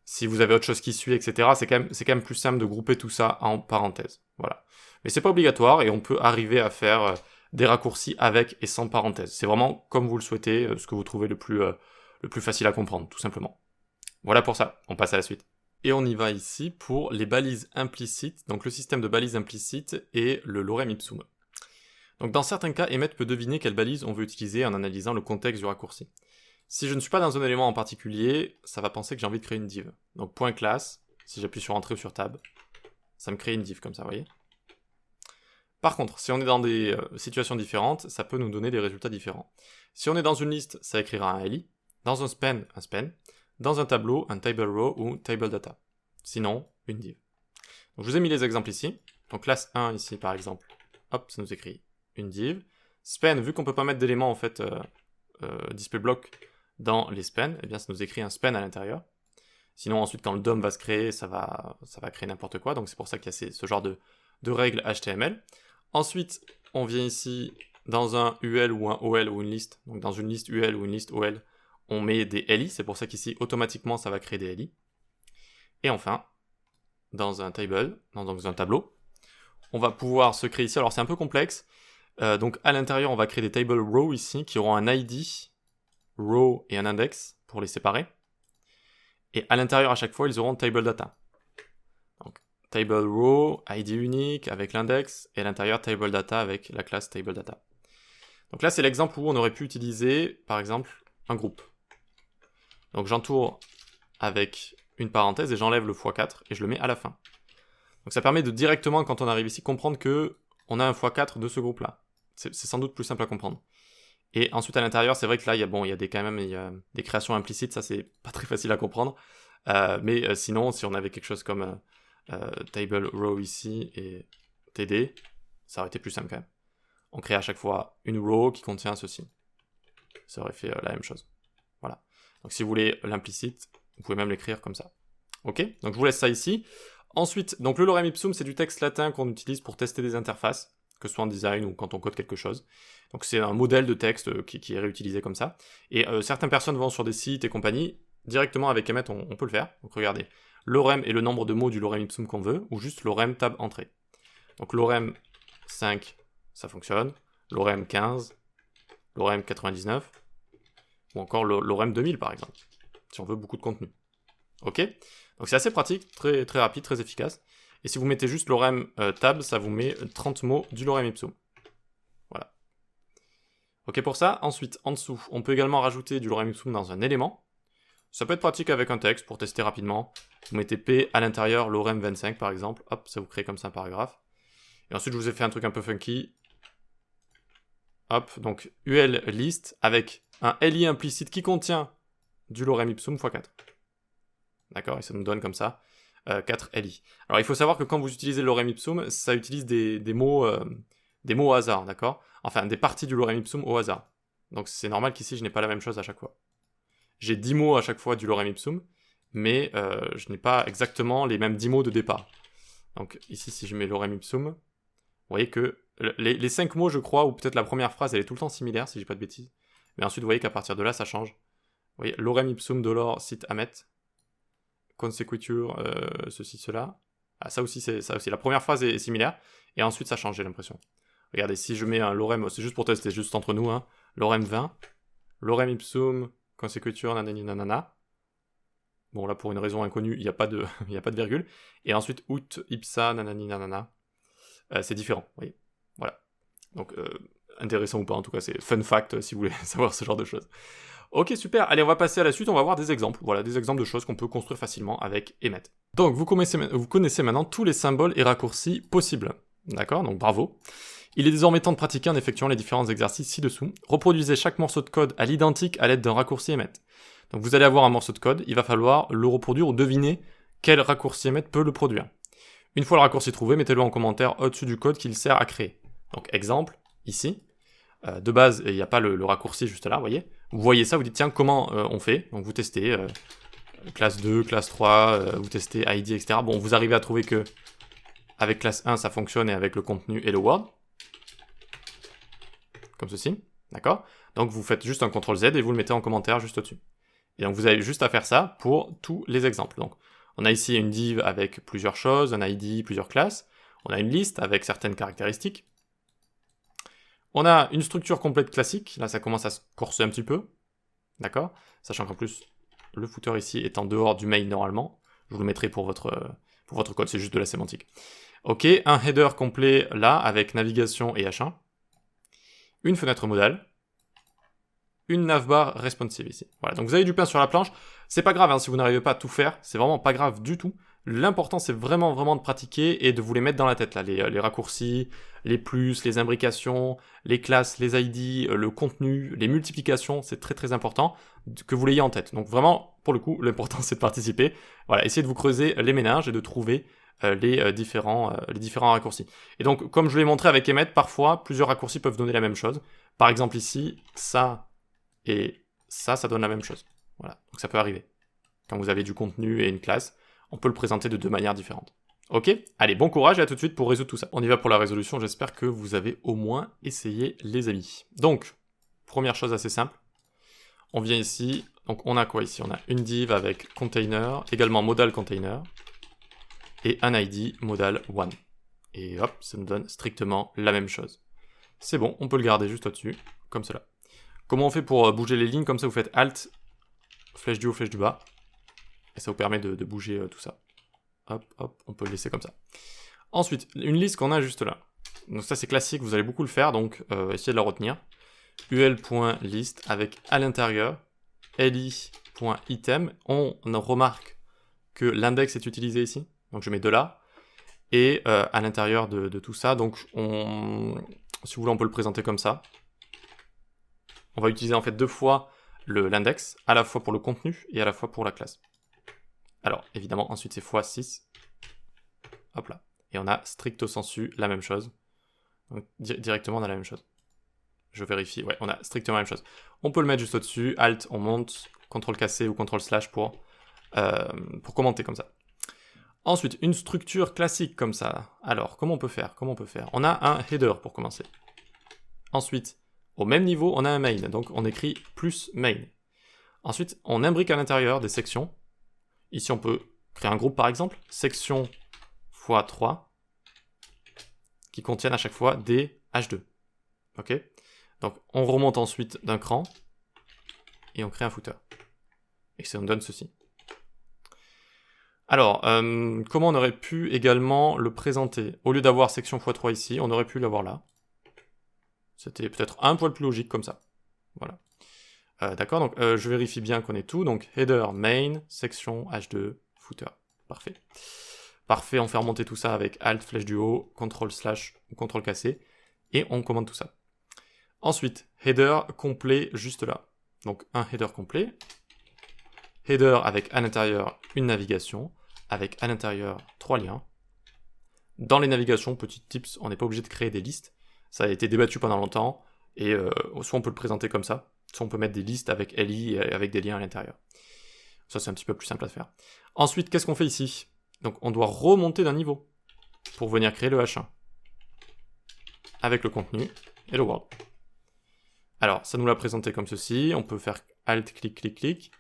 si vous avez autre chose qui suit, etc., c'est quand même plus simple de grouper tout ça en parenthèses. Voilà. Mais c'est pas obligatoire et on peut arriver à faire des raccourcis avec et sans parenthèses. C'est vraiment comme vous le souhaitez, ce que vous trouvez le plus facile à comprendre, tout simplement. Voilà pour ça. On passe à la suite. Et on y va ici pour les balises implicites, donc le système de balises implicites et le lorem ipsum. Donc dans certains cas, emmet peut deviner quelle balise on veut utiliser en analysant le contexte du raccourci. Si je ne suis pas dans un élément en particulier, ça va penser que j'ai envie de créer une div. Donc point classe, si j'appuie sur entrée ou sur tab, ça me crée une div comme ça, vous voyez. Par contre, si on est dans des situations différentes, ça peut nous donner des résultats différents. Si on est dans une liste, ça écrira un li, dans un span, dans un tableau, un table row ou table data. Sinon, une div. Donc je vous ai mis les exemples ici. Donc classe 1 ici par exemple, hop, ça nous écrit une div. Span, vu qu'on peut pas mettre d'éléments en fait display block dans les spans, eh bien ça nous écrit un span à l'intérieur. Sinon ensuite quand le DOM va se créer, ça va créer n'importe quoi, donc c'est pour ça qu'il y a ce genre de règles HTML. Ensuite, on vient ici dans un UL ou un OL ou une liste. Donc dans une liste UL ou une liste OL, on met des LI, c'est pour ça qu'ici automatiquement ça va créer des LI. Et enfin, dans un table, dans un tableau, on va pouvoir se créer ici, alors c'est un peu complexe, donc à l'intérieur on va créer des table row ici qui auront un ID, row et un index pour les séparer. Et à l'intérieur à chaque fois ils auront table data. Donc table row, ID unique avec l'index, et à l'intérieur table data avec la classe table data. Donc là c'est l'exemple où on aurait pu utiliser par exemple un groupe. Donc j'entoure avec une parenthèse et j'enlève le x4 et je le mets à la fin. Donc ça permet de directement, quand on arrive ici, comprendre que on a un x4 de ce groupe-là. C'est sans doute plus simple à comprendre. Et ensuite à l'intérieur, c'est vrai que là, il y a des créations implicites, ça c'est pas très facile à comprendre. Mais sinon, si on avait quelque chose comme table row ici et td, ça aurait été plus simple quand même. On crée à chaque fois une row qui contient ceci. Ça aurait fait la même chose. Voilà. Donc si vous voulez l'implicite, vous pouvez même l'écrire comme ça. Ok, donc je vous laisse ça ici. Ensuite, donc le lorem ipsum, c'est du texte latin qu'on utilise pour tester des interfaces, que ce soit en design ou quand on code quelque chose. Donc c'est un modèle de texte qui est réutilisé comme ça. Et certaines personnes vont sur des sites et compagnie, directement avec emmet, on peut le faire. Donc regardez, lorem est le nombre de mots du lorem ipsum qu'on veut, ou juste lorem tab entrée. Donc lorem 5, ça fonctionne. Lorem 15, lorem 99, ou encore lorem 2000 par exemple, si on veut beaucoup de contenu. Ok, donc c'est assez pratique, très, très rapide, très efficace. Et si vous mettez juste lorem tab, ça vous met 30 mots du lorem ipsum. Voilà. Ok pour ça. Ensuite, en dessous, on peut également rajouter du lorem ipsum dans un élément. Ça peut être pratique avec un texte pour tester rapidement. Vous mettez P à l'intérieur, lorem 25 par exemple. Hop, ça vous crée comme ça un paragraphe. Et ensuite, je vous ai fait un truc un peu funky. Hop, donc UL list avec un LI implicite qui contient du lorem ipsum x4. D'accord, et ça nous donne comme ça 4 LI. Alors il faut savoir que quand vous utilisez le lorem ipsum, ça utilise des mots au hasard, d'accord? Enfin, des parties du lorem ipsum au hasard. Donc c'est normal qu'ici je n'ai pas la même chose à chaque fois. J'ai 10 mots à chaque fois du lorem ipsum, mais je n'ai pas exactement les mêmes 10 mots de départ. Donc ici, si je mets lorem ipsum, vous voyez que les 5 mots, je crois, ou peut-être la première phrase, elle est tout le temps similaire, si je dis pas de bêtises. Mais ensuite, vous voyez qu'à partir de là, ça change. Vous voyez, lorem ipsum dolor sit amet, consecuture, ceci, cela. Ah, ça aussi, la première phrase est similaire, et ensuite ça change, j'ai l'impression. Regardez, si je mets un lorem, c'est juste pour tester, juste entre nous, hein, lorem 20, lorem ipsum, consecuture, nanani nanana. Bon, là, pour une raison inconnue, il n'y a pas de virgule. Et ensuite, out, ipsa, nanani nanana. C'est différent, vous voyez. Voilà. Donc, intéressant ou pas, en tout cas, c'est fun fact si vous voulez savoir ce genre de choses. Ok, super. Allez, on va passer à la suite, on va voir des exemples. Voilà, des exemples de choses qu'on peut construire facilement avec emmet. Donc, vous connaissez maintenant tous les symboles et raccourcis possibles. D'accord? Donc, bravo. Il est désormais temps de pratiquer en effectuant les différents exercices ci-dessous. Reproduisez chaque morceau de code à l'identique à l'aide d'un raccourci emmet. Donc, vous allez avoir un morceau de code, il va falloir le reproduire ou deviner quel raccourci emmet peut le produire. Une fois le raccourci trouvé, mettez-le en commentaire au-dessus du code qu'il sert à créer. Donc, exemple, ici. De base, il n'y a pas le raccourci juste là, vous voyez. Vous voyez ça, vous dites, tiens, comment on fait? Donc, vous testez classe 2, classe 3, vous testez ID, etc. Bon, vous arrivez à trouver que avec classe 1, ça fonctionne, et avec le contenu et le Word. comme ceci, d'accord? Donc vous faites juste un CTRL-Z et vous le mettez en commentaire juste au-dessus. Et donc vous avez juste à faire ça pour tous les exemples. Donc on a ici une div avec plusieurs choses, un ID, plusieurs classes, on a une liste avec certaines caractéristiques, on a une structure complète classique, là ça commence à se corser un petit peu, d'accord? Sachant qu'en plus, le footer ici est en dehors du main normalement, je vous le mettrai pour votre code, c'est juste de la sémantique. Ok, un header complet là, avec navigation et H1, une fenêtre modale, une navbar responsive ici. Voilà, donc vous avez du pain sur la planche, c'est pas grave hein, si vous n'arrivez pas à tout faire, c'est vraiment pas grave du tout. L'important c'est vraiment de pratiquer et de vous les mettre dans la tête là, les raccourcis, les plus, les imbrications, les classes, les ID, le contenu, les multiplications, c'est très important que vous l'ayez en tête. Donc vraiment, pour le coup, l'important c'est de participer. Voilà, essayez de vous creuser les méninges et de trouver les différents raccourcis. Et donc, comme je l'ai montré avec Emmet, parfois, plusieurs raccourcis peuvent donner la même chose. Par exemple ici, ça et ça donne la même chose. Voilà, donc ça peut arriver. Quand vous avez du contenu et une classe, on peut le présenter de deux manières différentes. Ok? Allez, bon courage et à tout de suite pour résoudre tout ça. On y va pour la résolution, j'espère que vous avez au moins essayé les amis. Donc, première chose assez simple, on vient ici, donc on a quoi ici? On a une div avec container, également modal container, et un ID modal one. Et hop, ça nous donne strictement la même chose. C'est bon, on peut le garder juste au-dessus, comme cela. Comment on fait pour bouger les lignes? Comme ça, vous faites Alt, flèche du haut, flèche du bas, et ça vous permet de bouger tout ça. Hop, hop, on peut le laisser comme ça. Ensuite, une liste qu'on a juste là. Donc ça, c'est classique, vous allez beaucoup le faire, donc essayez de la retenir. ul.list avec à l'intérieur li.item. On remarque que l'index est utilisé ici, donc je mets de là. Et à l'intérieur de tout ça, donc si vous voulez, on peut le présenter comme ça. On va utiliser en fait deux fois l'index, à la fois pour le contenu et à la fois pour la classe. Alors, évidemment, ensuite c'est x6. Hop là. Et on a stricto sensu la même chose. Donc, directement, on a la même chose. Je vérifie. Ouais, on a strictement la même chose. On peut le mettre juste au-dessus. Alt, on monte. CTRL-C ou CTRL/ pour commenter comme ça. Ensuite, une structure classique comme ça. Alors, comment on peut faire? On a un header pour commencer. Ensuite, au même niveau, on a un main. Donc, on écrit plus main. Ensuite, on imbrique à l'intérieur des sections. Ici, on peut créer un groupe, par exemple, section x 3, qui contiennent à chaque fois des H2. Ok? Donc, on remonte ensuite d'un cran, et on crée un footer. Et ça nous donne ceci. Alors, comment on aurait pu également le présenter? Au lieu d'avoir section x3 ici, on aurait pu l'avoir là. C'était peut-être un poil plus logique comme ça. Voilà. D'accord, donc je vérifie bien qu'on ait tout. Donc header, main, section, h2, footer. Parfait. Parfait, on fait remonter tout ça avec Alt, flèche du haut, CTRL/ ou CTRL-C, et on commande tout ça. Ensuite, header complet juste là. Donc un header complet. Header avec à l'intérieur une navigation, avec à l'intérieur 3 liens. Dans les navigations, petit tips, on n'est pas obligé de créer des listes. Ça a été débattu pendant longtemps, et soit on peut le présenter comme ça, soit on peut mettre des listes avec li et avec des liens à l'intérieur. Ça, c'est un petit peu plus simple à faire. Ensuite, qu'est-ce qu'on fait ici? Donc, on doit remonter d'un niveau pour venir créer le H1 avec le contenu et le Word. Alors, ça nous l'a présenté comme ceci. On peut faire Alt, clic, clic, clic.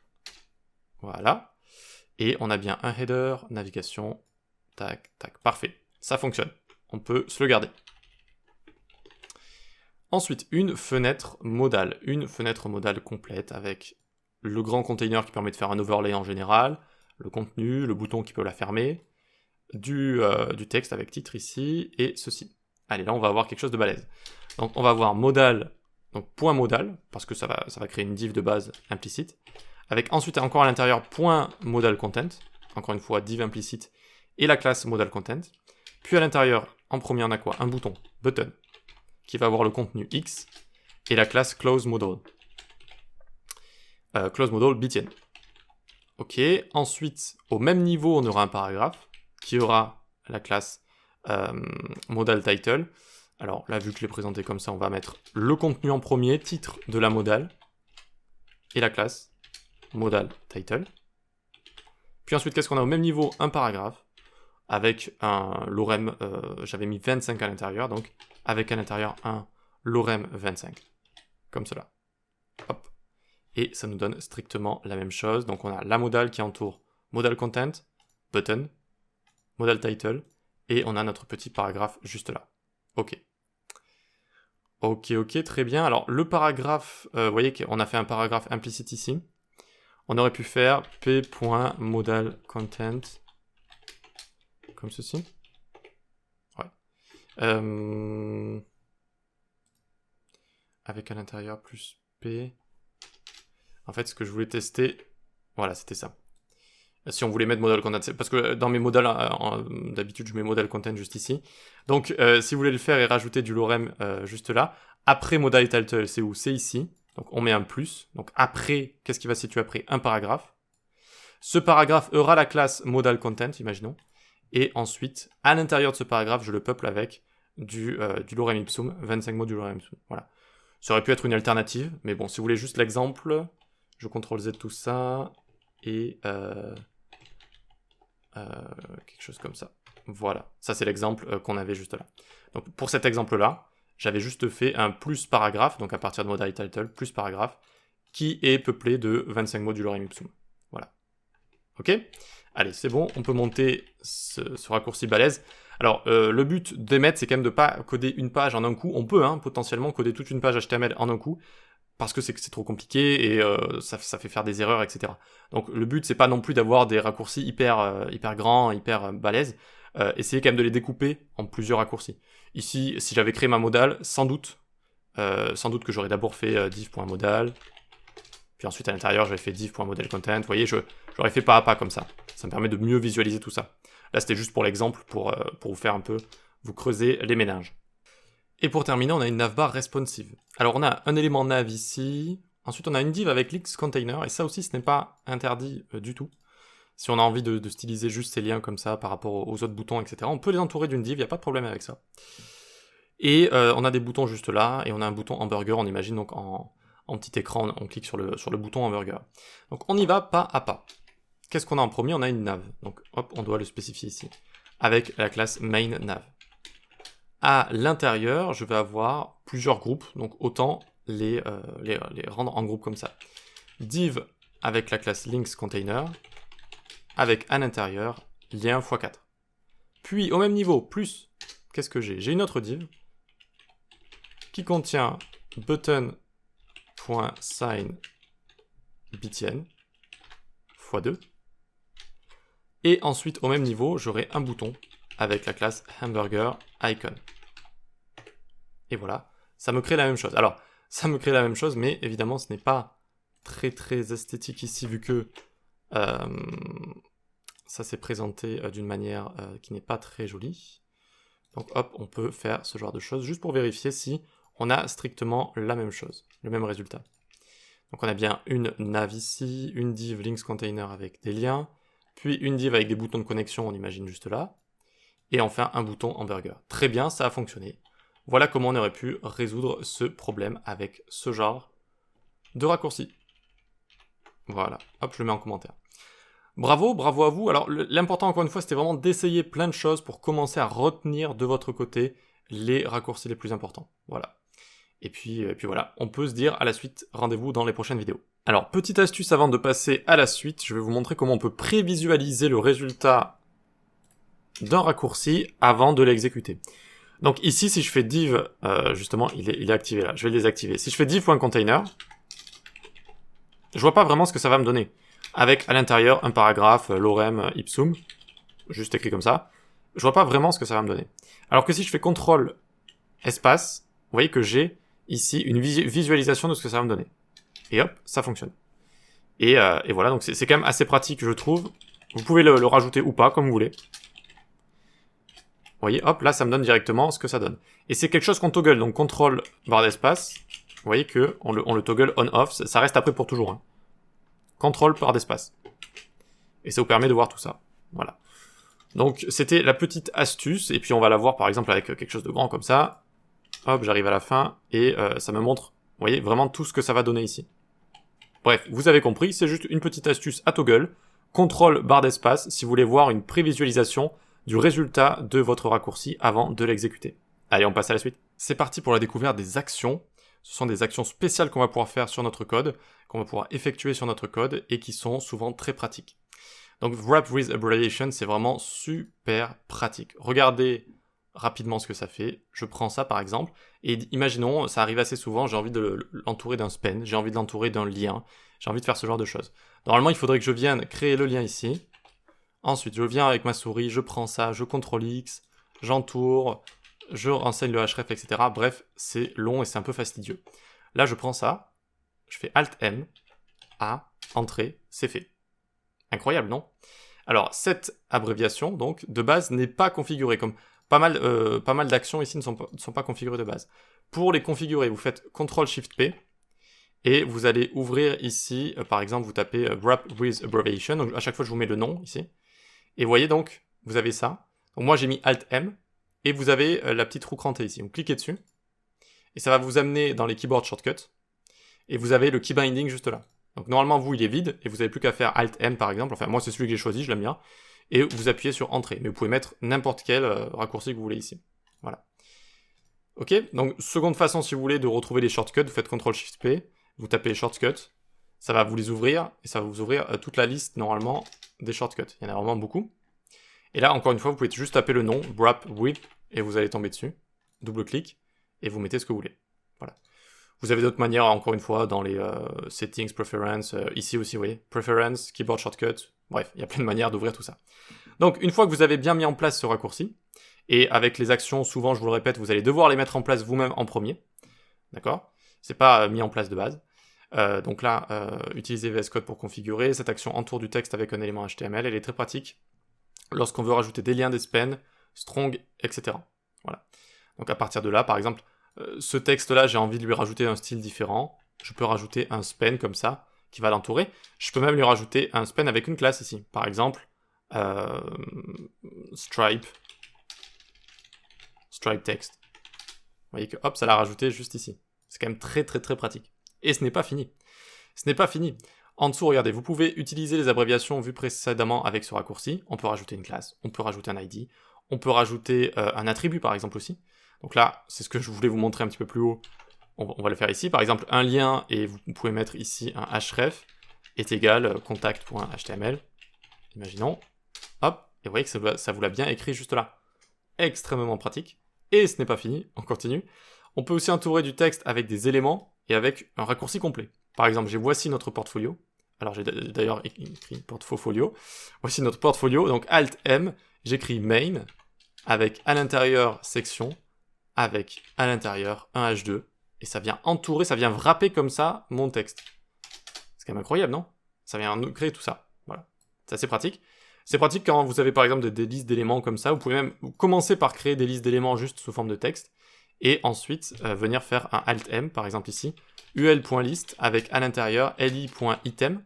Voilà. Et on a bien un header, navigation, tac, tac. Parfait. Ça fonctionne. On peut se le garder. Ensuite, une fenêtre modale complète avec le grand container qui permet de faire un overlay en général, le contenu, le bouton qui peut la fermer, du texte avec titre ici, et ceci. Allez, là on va avoir quelque chose de balèze. Donc on va avoir modal, donc point modal, parce que ça va créer une div de base implicite, avec ensuite encore à l'intérieur point modal content, encore une fois div implicite, et la classe modal content. Puis à l'intérieur, en premier on a quoi? Un bouton, button, qui va avoir le contenu X, et la classe closeModal. CloseModal btn. Ok, ensuite, au même niveau, on aura un paragraphe, qui aura la classe modalTitle. Alors là, vu que je l'ai présenté comme ça, on va mettre le contenu en premier, titre de la modal, et la classe modalTitle. Puis ensuite, qu'est-ce qu'on a au même niveau? Un paragraphe, avec un lorem, j'avais mis 25 à l'intérieur, donc avec à l'intérieur un lorem 25. comme cela. Hop. Et ça nous donne strictement la même chose. Donc on a la modal qui entoure modal content, button, modal title, et on a notre petit paragraphe juste là. Ok. Ok, très bien. Alors le paragraphe, vous voyez qu'on a fait un paragraphe implicite ici. On aurait pu faire p.modalContent comme ceci. Ouais. Avec à l'intérieur plus p. En fait, ce que je voulais tester, voilà, c'était ça. Si on voulait mettre modal content, parce que dans mes modal, d'habitude, je mets modal content juste ici. Donc, si vous voulez le faire et rajouter du lorem juste là, après modal title, c'est où? C'est ici. Donc, on met un plus. Donc, après, qu'est-ce qui va se situer après? Un paragraphe. Ce paragraphe aura la classe modal content, imaginons. Et ensuite, à l'intérieur de ce paragraphe, je le peuple avec du lorem ipsum, 25 mots du lorem ipsum. Voilà. Ça aurait pu être une alternative, mais bon, si vous voulez juste l'exemple, je CTRL-Z tout ça, et quelque chose comme ça. Voilà, ça c'est l'exemple qu'on avait juste là. Donc pour cet exemple-là, j'avais juste fait un plus paragraphe, donc à partir de modal title, plus paragraphe, qui est peuplé de 25 mots du lorem ipsum. Voilà. Ok? Allez, c'est bon, on peut monter ce raccourci balèze. Alors, le but d'Emmet, c'est quand même de pas coder une page en un coup. On peut potentiellement coder toute une page HTML en un coup, parce que c'est trop compliqué et ça fait faire des erreurs, etc. Donc le but, c'est pas non plus d'avoir des raccourcis hyper grands, hyper balèzes. Essayez quand même de les découper en plusieurs raccourcis. Ici, si j'avais créé ma modal, sans doute que j'aurais d'abord fait div.modal, puis ensuite à l'intérieur, j'avais fait div.modalContent. Vous voyez, j'aurais fait pas à pas comme ça. Ça me permet de mieux visualiser tout ça. Là, c'était juste pour l'exemple, pour vous faire un peu, vous creuser les méninges. Et pour terminer, on a une navbar responsive. Alors on a un élément nav ici, ensuite on a une div avec links container, et ça aussi ce n'est pas interdit du tout. Si on a envie de styliser juste ces liens comme ça par rapport aux autres boutons, etc., on peut les entourer d'une div, il n'y a pas de problème avec ça. Et on a des boutons juste là, et on a un bouton hamburger, on imagine donc en petit écran, on clique sur le bouton hamburger. Donc on y va pas à pas. Qu'est-ce qu'on a en premier? On a une nav, donc hop, on doit le spécifier ici, avec la classe main nav. À l'intérieur, je vais avoir plusieurs groupes, donc autant les rendre en groupe comme ça. Div avec la classe links container, avec à l'intérieur lien x4. Puis au même niveau, plus, qu'est-ce que j'ai? J'ai une autre div qui contient button.sign btn x2. Et ensuite, au même niveau, j'aurai un bouton avec la classe hamburger icon. Et voilà, ça me crée la même chose. Alors, ça me crée la même chose, mais évidemment, ce n'est pas très esthétique ici, vu que ça s'est présenté d'une manière qui n'est pas très jolie. Donc hop, on peut faire ce genre de choses, juste pour vérifier si on a strictement la même chose, le même résultat. Donc on a bien une nav ici, une div links container avec des liens, puis une div avec des boutons de connexion, on imagine juste là, et enfin un bouton hamburger. Très bien, ça a fonctionné. Voilà comment on aurait pu résoudre ce problème avec ce genre de raccourci. Voilà, hop, je le mets en commentaire. Bravo à vous. Alors l'important encore une fois, c'était vraiment d'essayer plein de choses pour commencer à retenir de votre côté les raccourcis les plus importants. Voilà. Et puis voilà, on peut se dire à la suite, rendez-vous dans les prochaines vidéos. Alors, petite astuce avant de passer à la suite, je vais vous montrer comment on peut prévisualiser le résultat d'un raccourci avant de l'exécuter. Donc ici, si je fais div, justement, il est activé là, je vais le désactiver. Si je fais div.container, je vois pas vraiment ce que ça va me donner. Avec à l'intérieur un paragraphe, lorem, ipsum, juste écrit comme ça, je vois pas vraiment ce que ça va me donner. Alors que si je fais CTRL espace, vous voyez que j'ai ici une visualisation de ce que ça va me donner. Et hop, ça fonctionne. Et voilà, donc c'est quand même assez pratique, je trouve. Vous pouvez le rajouter ou pas, comme vous voulez. Vous voyez, hop, là, ça me donne directement ce que ça donne. Et c'est quelque chose qu'on toggle, donc CTRL barre d'espace. Vous voyez que on le toggle on-off, ça reste après pour toujours. CTRL barre d'espace. Et ça vous permet de voir tout ça. Voilà. Donc, c'était la petite astuce, et puis on va la voir par exemple avec quelque chose de grand comme ça. Hop, j'arrive à la fin, et ça me montre, vous voyez, vraiment tout ce que ça va donner ici. Bref, vous avez compris, c'est juste une petite astuce à toggle. CTRL barre d'espace si vous voulez voir une prévisualisation du résultat de votre raccourci avant de l'exécuter. Allez, on passe à la suite. C'est parti pour la découverte des actions. Ce sont des actions spéciales qu'on va pouvoir faire sur notre code, qu'on va pouvoir effectuer sur notre code et qui sont souvent très pratiques. Donc wrap with abbreviation, c'est vraiment super pratique. Regardez rapidement ce que ça fait. Je prends ça par exemple, et imaginons, ça arrive assez souvent, j'ai envie de l'entourer d'un span, j'ai envie de l'entourer d'un lien, j'ai envie de faire ce genre de choses. Normalement, il faudrait que je vienne créer le lien ici. Ensuite, je viens avec ma souris, je prends ça, je CTRL X, j'entoure, je renseigne le href, etc. Bref, c'est long et c'est un peu fastidieux. Là, je prends ça, je fais Alt-M, A, Entrée, c'est fait. Incroyable, non? Alors, cette abréviation, donc, de base, n'est pas configurée, comme pas mal d'actions ici ne sont pas configurées de base. Pour les configurer, vous faites CTRL-SHIFT-P, et vous allez ouvrir ici, par exemple, vous tapez wrap with abbreviation, donc à chaque fois je vous mets le nom ici, et vous voyez donc, vous avez ça. Donc moi j'ai mis Alt-M, et vous avez la petite roue crantée ici, vous cliquez dessus, et ça va vous amener dans les keyboard shortcuts, et vous avez le key binding juste là. Donc normalement vous il est vide, et vous n'avez plus qu'à faire Alt-M par exemple, enfin moi c'est celui que j'ai choisi, je l'aime bien, et vous appuyez sur Entrée, mais vous pouvez mettre n'importe quel raccourci que vous voulez ici. Voilà. Ok, donc seconde façon si vous voulez de retrouver les shortcuts, vous faites CTRL-SHIFT-P, vous tapez les shortcuts, ça va vous les ouvrir, et ça va vous ouvrir toute la liste, normalement, des shortcuts. Il y en a vraiment beaucoup. Et là, encore une fois, vous pouvez juste taper le nom, wrap with, et vous allez tomber dessus, double-clic, et vous mettez ce que vous voulez. Voilà. Vous avez d'autres manières, encore une fois, dans les settings, preference, ici aussi, vous voyez, preference, keyboard shortcut, bref, il y a plein de manières d'ouvrir tout ça. Donc, une fois que vous avez bien mis en place ce raccourci, et avec les actions, souvent, je vous le répète, vous allez devoir les mettre en place vous-même en premier, d'accord ? C'est pas mis en place de base. Donc là, utilisez VS Code pour configurer. Cette action entoure du texte avec un élément HTML. Elle est très pratique lorsqu'on veut rajouter des liens, des spans, strong, etc. Voilà. Donc à partir de là, par exemple, ce texte-là, j'ai envie de lui rajouter un style différent. Je peux rajouter un span comme ça, qui va l'entourer. Je peux même lui rajouter un span avec une classe ici. Par exemple, stripe text. Vous voyez que hop, ça l'a rajouté juste ici. C'est quand même très très très pratique. Et ce n'est pas fini. Ce n'est pas fini. En dessous, regardez, vous pouvez utiliser les abréviations vues précédemment avec ce raccourci. On peut rajouter une classe, on peut rajouter un ID, on peut rajouter un attribut par exemple aussi. Donc là, c'est ce que je voulais vous montrer un petit peu plus haut. On va le faire ici. Par exemple, un lien, et vous pouvez mettre ici un href, est égal contact.html. Imaginons. Hop, et vous voyez que ça vous l'a bien écrit juste là. Extrêmement pratique. Et ce n'est pas fini, on continue. On peut aussi entourer du texte avec des éléments et avec un raccourci complet. Par exemple, j'ai voici notre portfolio. Alors j'ai d'ailleurs écrit portfolio. Voici notre portfolio, donc Alt-M, j'écris main, avec à l'intérieur section, avec à l'intérieur un H2, et ça vient entourer, ça vient wrapper comme ça mon texte. C'est quand même incroyable, non? Ça vient créer tout ça. Voilà. C'est assez pratique. C'est pratique quand vous avez par exemple des listes d'éléments comme ça. Vous pouvez même commencer par créer des listes d'éléments juste sous forme de texte. Et ensuite venir faire un Alt-M, par exemple ici, ul.list avec à l'intérieur li.item.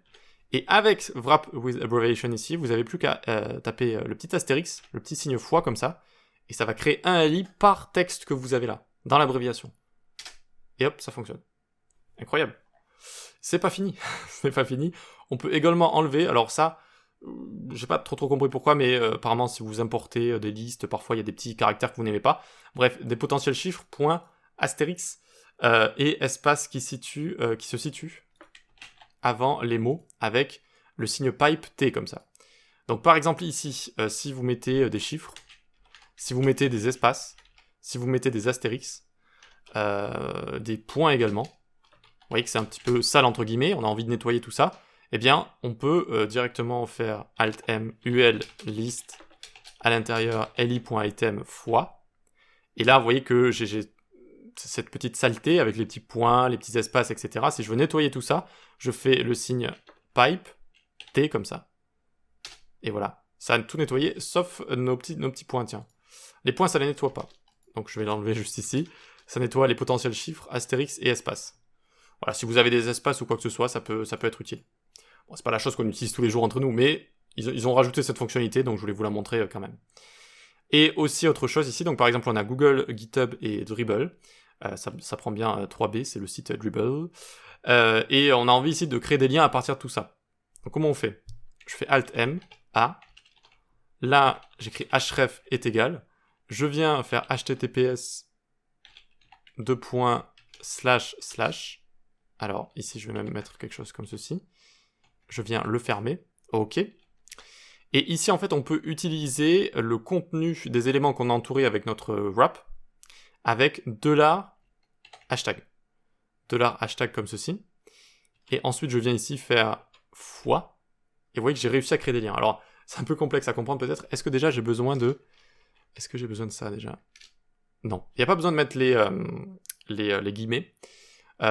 Et avec wrap with abbreviation ici, vous n'avez plus qu'à taper le petit astérix, le petit signe fois comme ça. Et ça va créer un li par texte que vous avez là, dans l'abréviation. Et hop, ça fonctionne. Incroyable. C'est pas fini. C'est pas fini. On peut également enlever, alors ça, j'ai pas trop compris pourquoi, mais apparemment si vous importez des listes, parfois il y a des petits caractères que vous n'aimez pas. Bref, des potentiels chiffres, point, astérix, et espace qui se situe avant les mots avec le signe pipe T comme ça. Donc par exemple ici, si vous mettez des chiffres, si vous mettez des espaces, si vous mettez des astérix, des points également, vous voyez que c'est un petit peu sale entre guillemets, on a envie de nettoyer tout ça, eh bien on peut directement faire Alt-M, UL, list, à l'intérieur li.item fois, et là vous voyez que j'ai cette petite saleté avec les petits points, les petits espaces, etc. Si je veux nettoyer tout ça, je fais le signe pipe, T comme ça. Et voilà, ça a tout nettoyé, sauf nos petits points, tiens. Les points, ça les nettoie pas. Donc je vais l'enlever juste ici. Ça nettoie les potentiels chiffres, astérix et espace. Voilà, si vous avez des espaces ou quoi que ce soit, ça peut être utile. Bon, c'est pas la chose qu'on utilise tous les jours entre nous, mais ils ont rajouté cette fonctionnalité, donc je voulais vous la montrer quand même. Et aussi autre chose ici, donc par exemple on a Google, GitHub et Dribbble. Ça prend bien 3B, c'est le site Dribbble. Et on a envie ici de créer des liens à partir de tout ça. Donc comment on fait? Je fais Alt-M, A. Là, j'écris href est égal. Je viens faire https //. Alors, ici, je vais même mettre quelque chose comme ceci. Je viens le fermer. OK. Et ici, en fait, on peut utiliser le contenu des éléments qu'on a entourés avec notre wrap avec $hashtag. $hashtag comme ceci. Et ensuite, je viens ici faire fois. Et vous voyez que j'ai réussi à créer des liens. Alors, c'est un peu complexe à comprendre peut-être. Est-ce que déjà j'ai besoin de... Est-ce que j'ai besoin de ça déjà? Non. Il n'y a pas besoin de mettre les guillemets.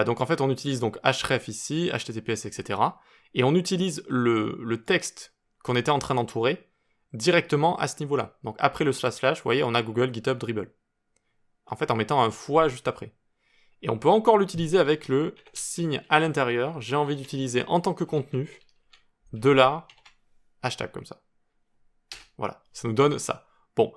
Donc en fait, on utilise donc href ici, https, etc. Et on utilise le texte qu'on était en train d'entourer directement à ce niveau-là. Donc après le //, vous voyez, on a Google, GitHub, Dribble. En fait, en mettant un fois juste après. Et on peut encore l'utiliser avec le signe à l'intérieur. J'ai envie d'utiliser en tant que contenu $hashtag comme ça. Voilà, ça nous donne ça. Bon,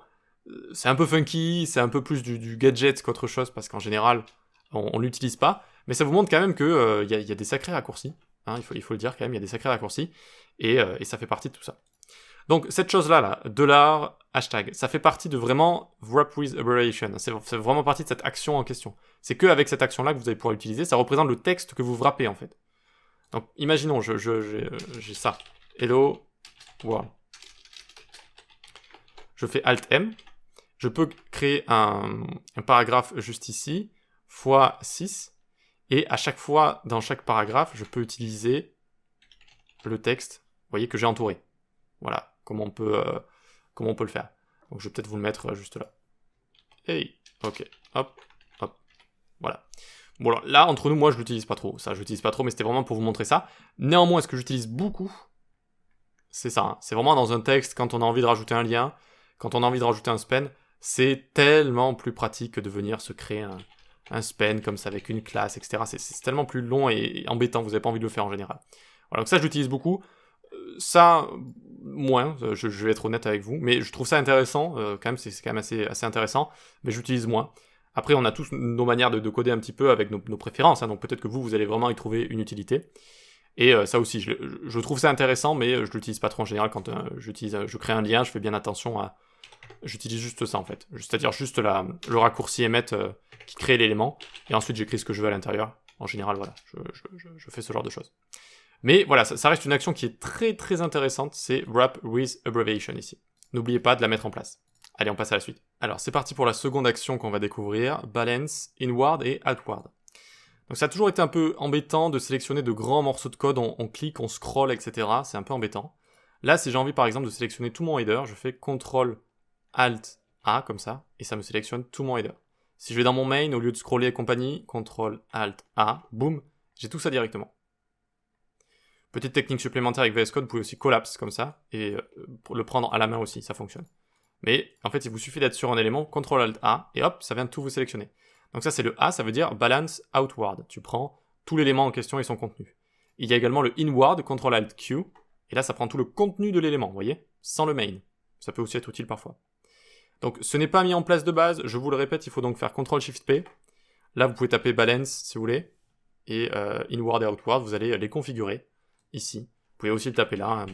c'est un peu funky, c'est un peu plus du gadget qu'autre chose, parce qu'en général, on l'utilise pas. Mais ça vous montre quand même qu'il y a des sacrés raccourcis. Hein, il faut le dire quand même, il y a des sacrés raccourcis. Et ça fait partie de tout ça. Donc cette chose-là, $hashtag, ça fait partie de vraiment wrap with abbreviation. C'est vraiment partie de cette action en question. C'est qu'avec cette action-là que vous allez pouvoir l'utiliser. Ça représente le texte que vous wrappez en fait. Donc imaginons, j'ai ça. Hello world. Je fais Alt-M. Je peux créer un paragraphe juste ici, fois 6. Et à chaque fois, dans chaque paragraphe, je peux utiliser le texte, vous voyez, que j'ai entouré. Voilà, comment on peut le faire. Donc je vais peut-être vous le mettre juste là. Hey, ok, hop, hop, voilà. Bon alors, là, entre nous, moi je l'utilise pas trop. Ça, je l'utilise pas trop, mais c'était vraiment pour vous montrer ça. Néanmoins, ce que j'utilise beaucoup, c'est ça. Hein. C'est vraiment dans un texte, quand on a envie de rajouter un lien, quand on a envie de rajouter un span, c'est tellement plus pratique que de venir se créer un span comme ça avec une classe, etc. C'est tellement plus long et embêtant, vous n'avez pas envie de le faire en général. Voilà, donc ça, je l'utilise beaucoup. Ça, moins, je vais être honnête avec vous, mais je trouve ça intéressant, quand même, c'est quand même assez intéressant, mais j'utilise moins. Après, on a tous nos manières de coder un petit peu avec nos préférences, hein, donc peut-être que vous allez vraiment y trouver une utilité. Et ça aussi, je trouve ça intéressant, mais je l'utilise pas trop en général quand je crée un lien, je fais bien attention à... J'utilise juste ça en fait, c'est-à-dire juste le raccourci emmet qui crée l'élément, et ensuite j'écris ce que je veux à l'intérieur. En général, voilà, je fais ce genre de choses. Mais voilà, ça reste une action qui est très très intéressante, c'est wrap with abbreviation ici. N'oubliez pas de la mettre en place. Allez, on passe à la suite. Alors, c'est parti pour la seconde action qu'on va découvrir, balance, inward et outward. Donc ça a toujours été un peu embêtant de sélectionner de grands morceaux de code, on clique, on scroll, etc. C'est un peu embêtant. Là, si j'ai envie par exemple de sélectionner tout mon header, je fais CTRL Alt A comme ça, et ça me sélectionne tout mon header. Si je vais dans mon main, au lieu de scroller et compagnie, CTRL Alt A, boum, j'ai tout ça directement. Petite technique supplémentaire avec VS Code, vous pouvez aussi collapse comme ça, et pour le prendre à la main aussi, ça fonctionne. Mais en fait, il vous suffit d'être sur un élément, CTRL Alt A, et hop, ça vient de tout vous sélectionner. Donc ça, c'est le A, ça veut dire balance outward. Tu prends tout l'élément en question et son contenu. Il y a également le inward, CTRL Alt Q, et là, ça prend tout le contenu de l'élément, vous voyez, sans le main. Ça peut aussi être utile parfois. Donc, ce n'est pas mis en place de base, je vous le répète, il faut donc faire CTRL SHIFT P. Là, vous pouvez taper balance si vous voulez, et inward et outward, vous allez les configurer ici. Vous pouvez aussi le taper là, hein,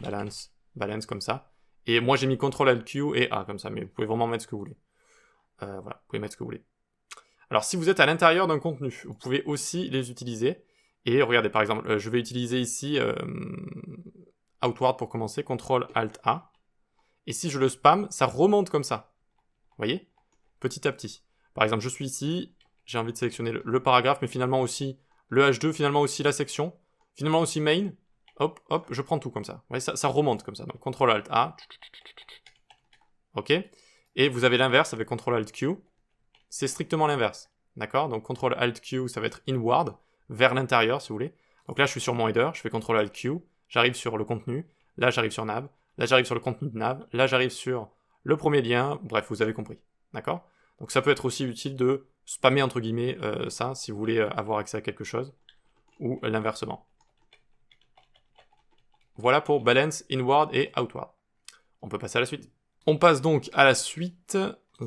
balance comme ça. Et moi, j'ai mis CTRL Alt Q et A comme ça, mais vous pouvez vraiment mettre ce que vous voulez. Voilà, vous pouvez mettre ce que vous voulez. Alors, si vous êtes à l'intérieur d'un contenu, vous pouvez aussi les utiliser. Et regardez, par exemple, je vais utiliser ici outward pour commencer, CTRL Alt A. Et si je le spam, ça remonte comme ça. Vous voyez? Petit à petit. Par exemple, je suis ici, j'ai envie de sélectionner le paragraphe, mais finalement aussi le H2, finalement aussi la section, finalement aussi main. Hop, hop, je prends tout comme ça. Vous voyez, ça remonte comme ça. Donc, CTRL Alt A. OK. Et vous avez l'inverse avec CTRL Alt Q. C'est strictement l'inverse. D'accord? Donc, CTRL Alt Q, ça va être inward, vers l'intérieur, si vous voulez. Donc là, je suis sur mon header, je fais CTRL Alt Q, j'arrive sur le contenu, là, j'arrive sur nav, là, j'arrive sur le contenu de nav, là, j'arrive sur le premier lien, bref, vous avez compris. D'accord? Donc, ça peut être aussi utile de spammer, entre guillemets, ça, si vous voulez avoir accès à quelque chose, ou l'inversement. Voilà pour balance, inward et outward. On peut passer à la suite. On passe donc à la suite.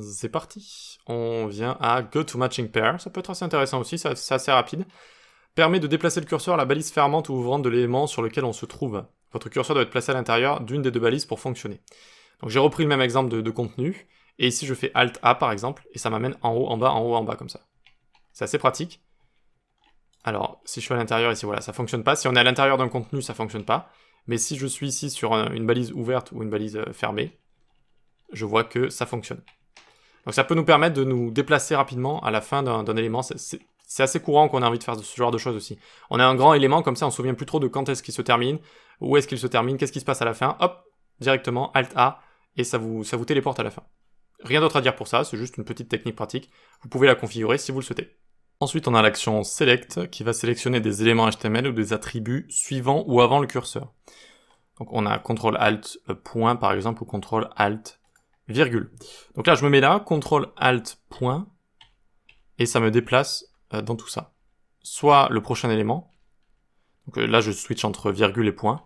C'est parti. On vient à Go to Matching Pair. Ça peut être assez intéressant aussi, c'est assez rapide. Permet de déplacer le curseur à la balise fermante ou ouvrante de l'élément sur lequel on se trouve. Votre curseur doit être placé à l'intérieur d'une des deux balises pour fonctionner. Donc j'ai repris le même exemple de contenu. Et ici je fais Alt A par exemple. Et ça m'amène en haut, en bas, comme ça. C'est assez pratique. Alors, si je suis à l'intérieur ici, voilà, ça fonctionne pas. Si on est à l'intérieur d'un contenu, ça fonctionne pas. Mais si je suis ici sur une balise ouverte ou une balise fermée, je vois que ça fonctionne. Donc ça peut nous permettre de nous déplacer rapidement à la fin d'un élément. C'est assez courant qu'on a envie de faire ce genre de choses aussi. On a un grand élément, comme ça on se souvient plus trop de quand est-ce qu'il se termine, où est-ce qu'il se termine, qu'est-ce qui se passe à la fin, hop, directement, Alt-A, et ça vous téléporte à la fin. Rien d'autre à dire pour ça, c'est juste une petite technique pratique. Vous pouvez la configurer si vous le souhaitez. Ensuite, on a l'action Select qui va sélectionner des éléments HTML ou des attributs suivant ou avant le curseur. Donc on a CTRL-ALT point par exemple ou CTRL-ALT virgule. Donc là je me mets là, CTRL-ALT point, et ça me déplace dans tout ça. Soit le prochain élément, donc là je switch entre virgule et point,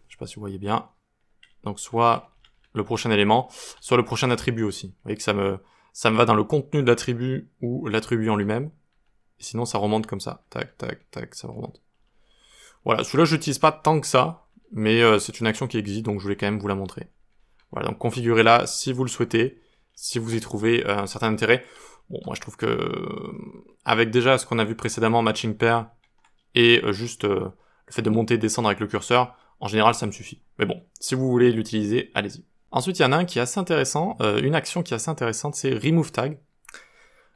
je sais pas si vous voyez bien, donc soit le prochain élément, soit le prochain attribut aussi. Vous voyez que ça me va dans le contenu de l'attribut ou l'attribut en lui-même, et sinon ça remonte comme ça, tac, tac, tac, ça remonte. Voilà, celui-là je l'utilise pas tant que ça, mais c'est une action qui existe, donc je voulais quand même vous la montrer. Voilà, donc configurez-la si vous le souhaitez, si vous y trouvez un certain intérêt. Bon, moi je trouve que, avec déjà ce qu'on a vu précédemment, matching pair, et juste le fait de monter et descendre avec le curseur, en général ça me suffit. Mais bon, si vous voulez l'utiliser, allez-y. Ensuite, il y en a un qui est assez intéressant, une action qui est assez intéressante, c'est remove tag.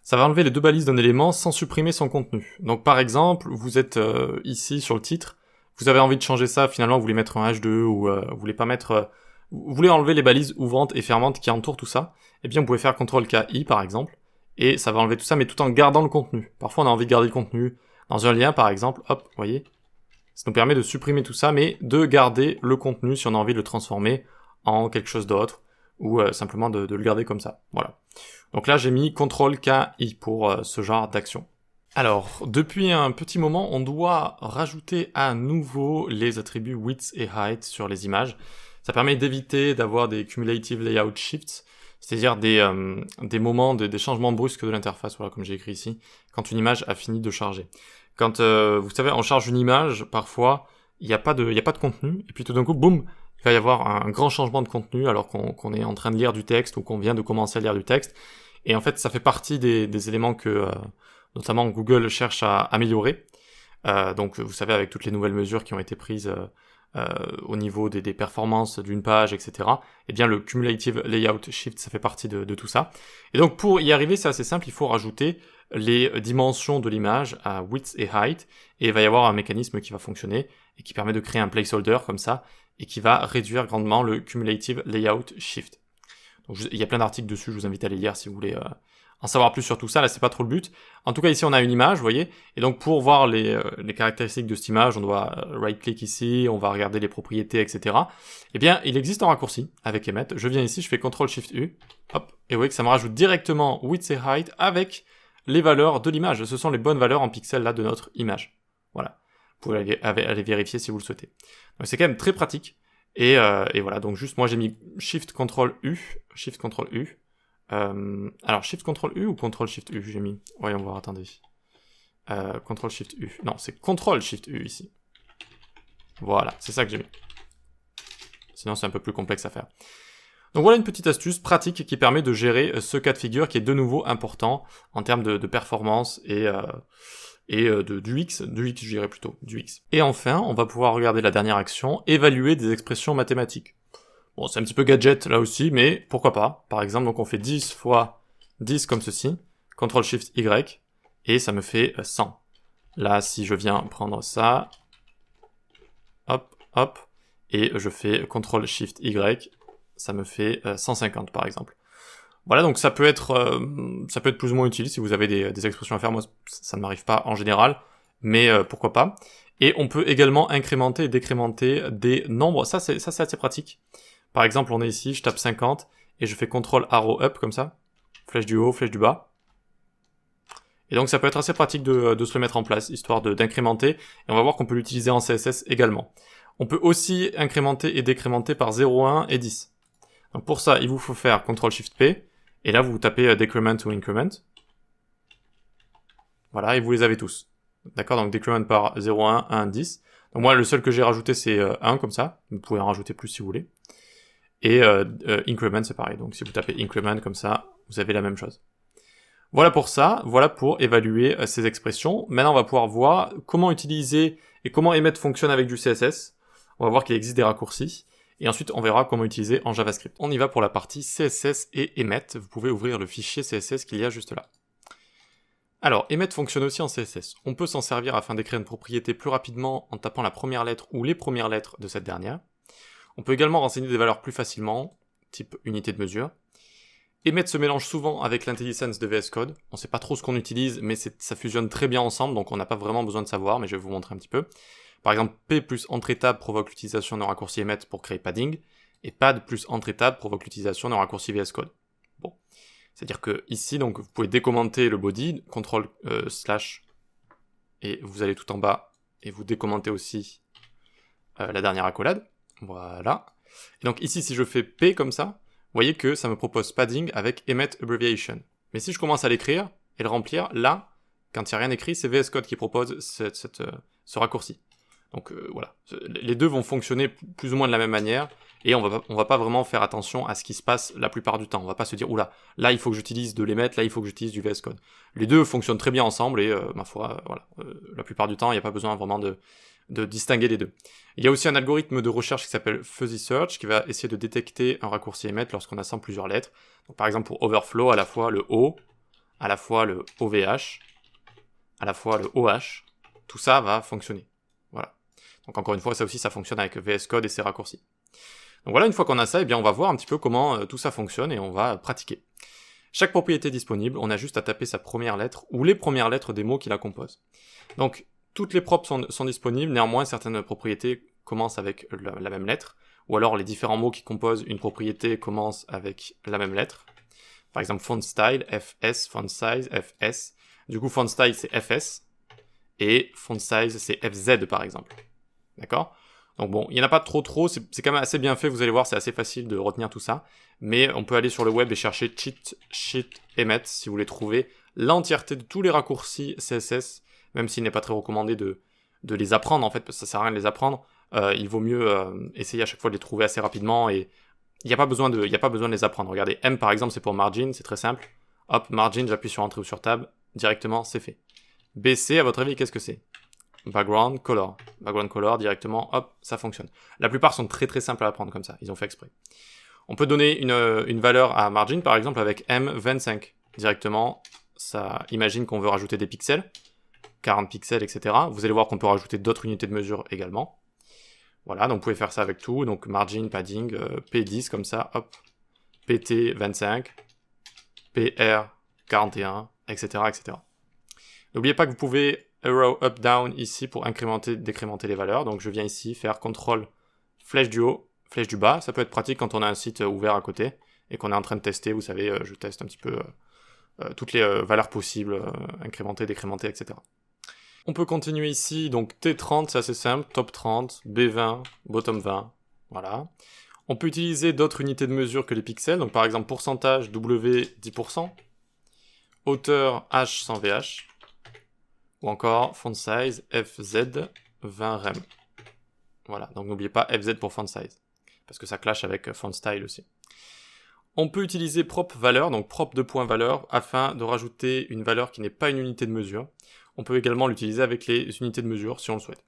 Ça va enlever les deux balises d'un élément sans supprimer son contenu. Donc par exemple, vous êtes ici sur le titre, vous avez envie de changer ça, finalement vous voulez mettre un H2 ou vous voulez pas mettre... vous voulez enlever les balises ouvrantes et fermantes qui entourent tout ça, eh bien vous pouvez faire CTRL-KI par exemple, et ça va enlever tout ça, mais tout en gardant le contenu. Parfois on a envie de garder le contenu dans un lien par exemple, hop, vous voyez, ça nous permet de supprimer tout ça, mais de garder le contenu si on a envie de le transformer en quelque chose d'autre, ou simplement de le garder comme ça, voilà. Donc là j'ai mis CTRL-KI pour ce genre d'action. Alors, depuis un petit moment, on doit rajouter à nouveau les attributs width et height sur les images. Ça permet d'éviter d'avoir des cumulative layout shifts, c'est-à-dire des moments, des changements brusques de l'interface, voilà, comme j'ai écrit ici, quand une image a fini de charger. Quand, vous savez, on charge une image, parfois, il n'y a pas de contenu, et puis tout d'un coup, boum, il va y avoir un grand changement de contenu alors qu'on est en train de lire du texte ou qu'on vient de commencer à lire du texte. Et en fait, ça fait partie des éléments que, notamment, Google cherche à améliorer. Donc, vous savez, avec toutes les nouvelles mesures qui ont été prises au niveau des performances d'une page, etc. Eh bien, le Cumulative Layout Shift, ça fait partie de tout ça. Et donc, pour y arriver, c'est assez simple, il faut rajouter les dimensions de l'image à width et height, et il va y avoir un mécanisme qui va fonctionner, et qui permet de créer un placeholder comme ça, et qui va réduire grandement le Cumulative Layout Shift. Donc, il y a plein d'articles dessus, je vous invite à les lire si vous voulez en savoir plus sur tout ça. Là, c'est pas trop le but. En tout cas, ici, on a une image, vous voyez, et donc pour voir les caractéristiques de cette image, on doit right-click ici, on va regarder les propriétés, etc. Eh bien, il existe un raccourci avec Emmet. Je viens ici, je fais CTRL-SHIFT-U, hop, et vous voyez que ça me rajoute directement width et height avec les valeurs de l'image. Ce sont les bonnes valeurs en pixels là de notre image. Voilà. Vous pouvez aller vérifier si vous le souhaitez. Donc c'est quand même très pratique. Et voilà, donc juste moi j'ai mis Shift Ctrl U, Shift Ctrl U. Alors Shift Ctrl U ou Ctrl Shift U j'ai mis. Voyons voir, attendez. Ctrl Shift U. Non, c'est Ctrl Shift U ici. Voilà, c'est ça que j'ai mis. Sinon c'est un peu plus complexe à faire. Donc voilà une petite astuce pratique qui permet de gérer ce cas de figure qui est de nouveau important en termes de performance et du X je dirais plutôt, du X. Et enfin, on va pouvoir regarder la dernière action, évaluer des expressions mathématiques. Bon, c'est un petit peu gadget là aussi, mais pourquoi pas. Par exemple, donc on fait 10 fois 10 comme ceci, CTRL-SHIFT-Y, et ça me fait 100. Là, si je viens prendre ça, hop, hop, et je fais CTRL-SHIFT-Y, ça me fait 150 par exemple. Voilà, donc ça peut être plus ou moins utile si vous avez des expressions à faire. Moi, ça ne m'arrive pas en général, mais pourquoi pas. Et on peut également incrémenter et décrémenter des nombres. Ça, c'est assez pratique. Par exemple, on est ici, je tape 50, et je fais CTRL arrow up, comme ça. Flèche du haut, flèche du bas. Et donc ça peut être assez pratique de se le mettre en place, histoire d'incrémenter. Et on va voir qu'on peut l'utiliser en CSS également. On peut aussi incrémenter et décrémenter par 0, 1 et 10. Donc pour ça, il vous faut faire CTRL-SHIFT-P, et là vous tapez decrement ou increment. Voilà, et vous les avez tous. D'accord, donc decrement par 0, 1, 1, 10. Donc moi, le seul que j'ai rajouté, c'est 1, comme ça. Vous pouvez en rajouter plus si vous voulez. Et increment, c'est pareil. Donc si vous tapez increment comme ça, vous avez la même chose. Voilà pour ça, voilà pour évaluer ces expressions. Maintenant, on va pouvoir voir comment utiliser et comment emmet fonctionne avec du CSS. On va voir qu'il existe des raccourcis. Et ensuite, on verra comment utiliser en JavaScript. On y va pour la partie CSS et emmet. Vous pouvez ouvrir le fichier CSS qu'il y a juste là. Alors, emmet fonctionne aussi en CSS. On peut s'en servir afin d'écrire une propriété plus rapidement en tapant la première lettre ou les premières lettres de cette dernière. On peut également renseigner des valeurs plus facilement, type unité de mesure. Emmet se mélange souvent avec l'IntelliSense de VS Code. On ne sait pas trop ce qu'on utilise, mais ça fusionne très bien ensemble, donc on n'a pas vraiment besoin de savoir, mais je vais vous montrer un petit peu. Par exemple, P plus entrée-table provoque l'utilisation d'un raccourci emmet pour créer padding, et pad plus entrée-table provoque l'utilisation d'un raccourci VS Code. Bon. C'est-à-dire que ici, donc, vous pouvez décommenter le body, CTRL slash, et vous allez tout en bas, et vous décommentez aussi la dernière accolade. Voilà. Et donc ici, si je fais P comme ça, vous voyez que ça me propose padding avec emmet abbreviation. Mais si je commence à l'écrire et le remplir, là, quand il n'y a rien écrit, c'est VS Code qui propose ce raccourci. Donc voilà, les deux vont fonctionner plus ou moins de la même manière, et on va pas vraiment faire attention à ce qui se passe la plupart du temps. On va pas se dire, oula, là il faut que j'utilise de l'emmet, là il faut que j'utilise du VS Code. Les deux fonctionnent très bien ensemble, et ma foi, voilà, la plupart du temps, il n'y a pas besoin vraiment de distinguer les deux. Il y a aussi un algorithme de recherche qui s'appelle Fuzzy Search qui va essayer de détecter un raccourci emmet lorsqu'on assemble plusieurs lettres. Donc, par exemple pour overflow, à la fois le O, à la fois le OVH, à la fois le OH, tout ça va fonctionner. Voilà. Donc encore une fois, ça aussi ça fonctionne avec VS Code et ses raccourcis. Donc voilà, une fois qu'on a ça, eh bien on va voir un petit peu comment tout ça fonctionne et on va pratiquer. Chaque propriété disponible, on a juste à taper sa première lettre ou les premières lettres des mots qui la composent. Donc toutes les props sont disponibles, néanmoins certaines propriétés commencent avec la même lettre, ou alors les différents mots qui composent une propriété commencent avec la même lettre. Par exemple font style, FS, font size, FS. Du coup font style c'est FS, et font size c'est FZ par exemple. D'accord ? Donc bon, il n'y en a pas trop, c'est quand même assez bien fait, vous allez voir, c'est assez facile de retenir tout ça. Mais on peut aller sur le web et chercher cheat sheet emmet si vous voulez trouver l'entièreté de tous les raccourcis CSS, même s'il n'est pas très recommandé de les apprendre en fait, parce que ça sert à rien de les apprendre. Il vaut mieux essayer à chaque fois de les trouver assez rapidement, et il n'y a pas besoin de les apprendre. Regardez, M par exemple c'est pour margin, c'est très simple. Hop, margin, j'appuie sur Entrée ou sur Tab, directement c'est fait. BC, à votre avis, qu'est-ce que c'est ? Background color. Background color, directement, hop, ça fonctionne. La plupart sont très très simples à apprendre comme ça, ils ont fait exprès. On peut donner une valeur à margin, par exemple, avec M25. Directement, ça imagine qu'on veut rajouter des pixels, 40 pixels, etc. Vous allez voir qu'on peut rajouter d'autres unités de mesure également. Voilà, donc vous pouvez faire ça avec tout. Donc margin, padding, P10 comme ça, hop, PT 25, PR 41, etc. etc. N'oubliez pas que vous pouvez arrow up down ici pour incrémenter, décrémenter les valeurs. Donc je viens ici faire CTRL flèche du haut, flèche du bas. Ça peut être pratique quand on a un site ouvert à côté et qu'on est en train de tester. Vous savez, je teste un petit peu toutes les valeurs possibles, incrémenter, décrémenter, etc. On peut continuer ici, donc T30, c'est assez simple, top 30, B20, bottom 20, voilà. On peut utiliser d'autres unités de mesure que les pixels, donc par exemple pourcentage W 10%, hauteur H sans VH, ou encore font size FZ 20 rem. Voilà, donc n'oubliez pas FZ pour font size, parce que ça clash avec font style aussi. On peut utiliser prop valeur, donc prop de point valeur, afin de rajouter une valeur qui n'est pas une unité de mesure. On peut également l'utiliser avec les unités de mesure si on le souhaite.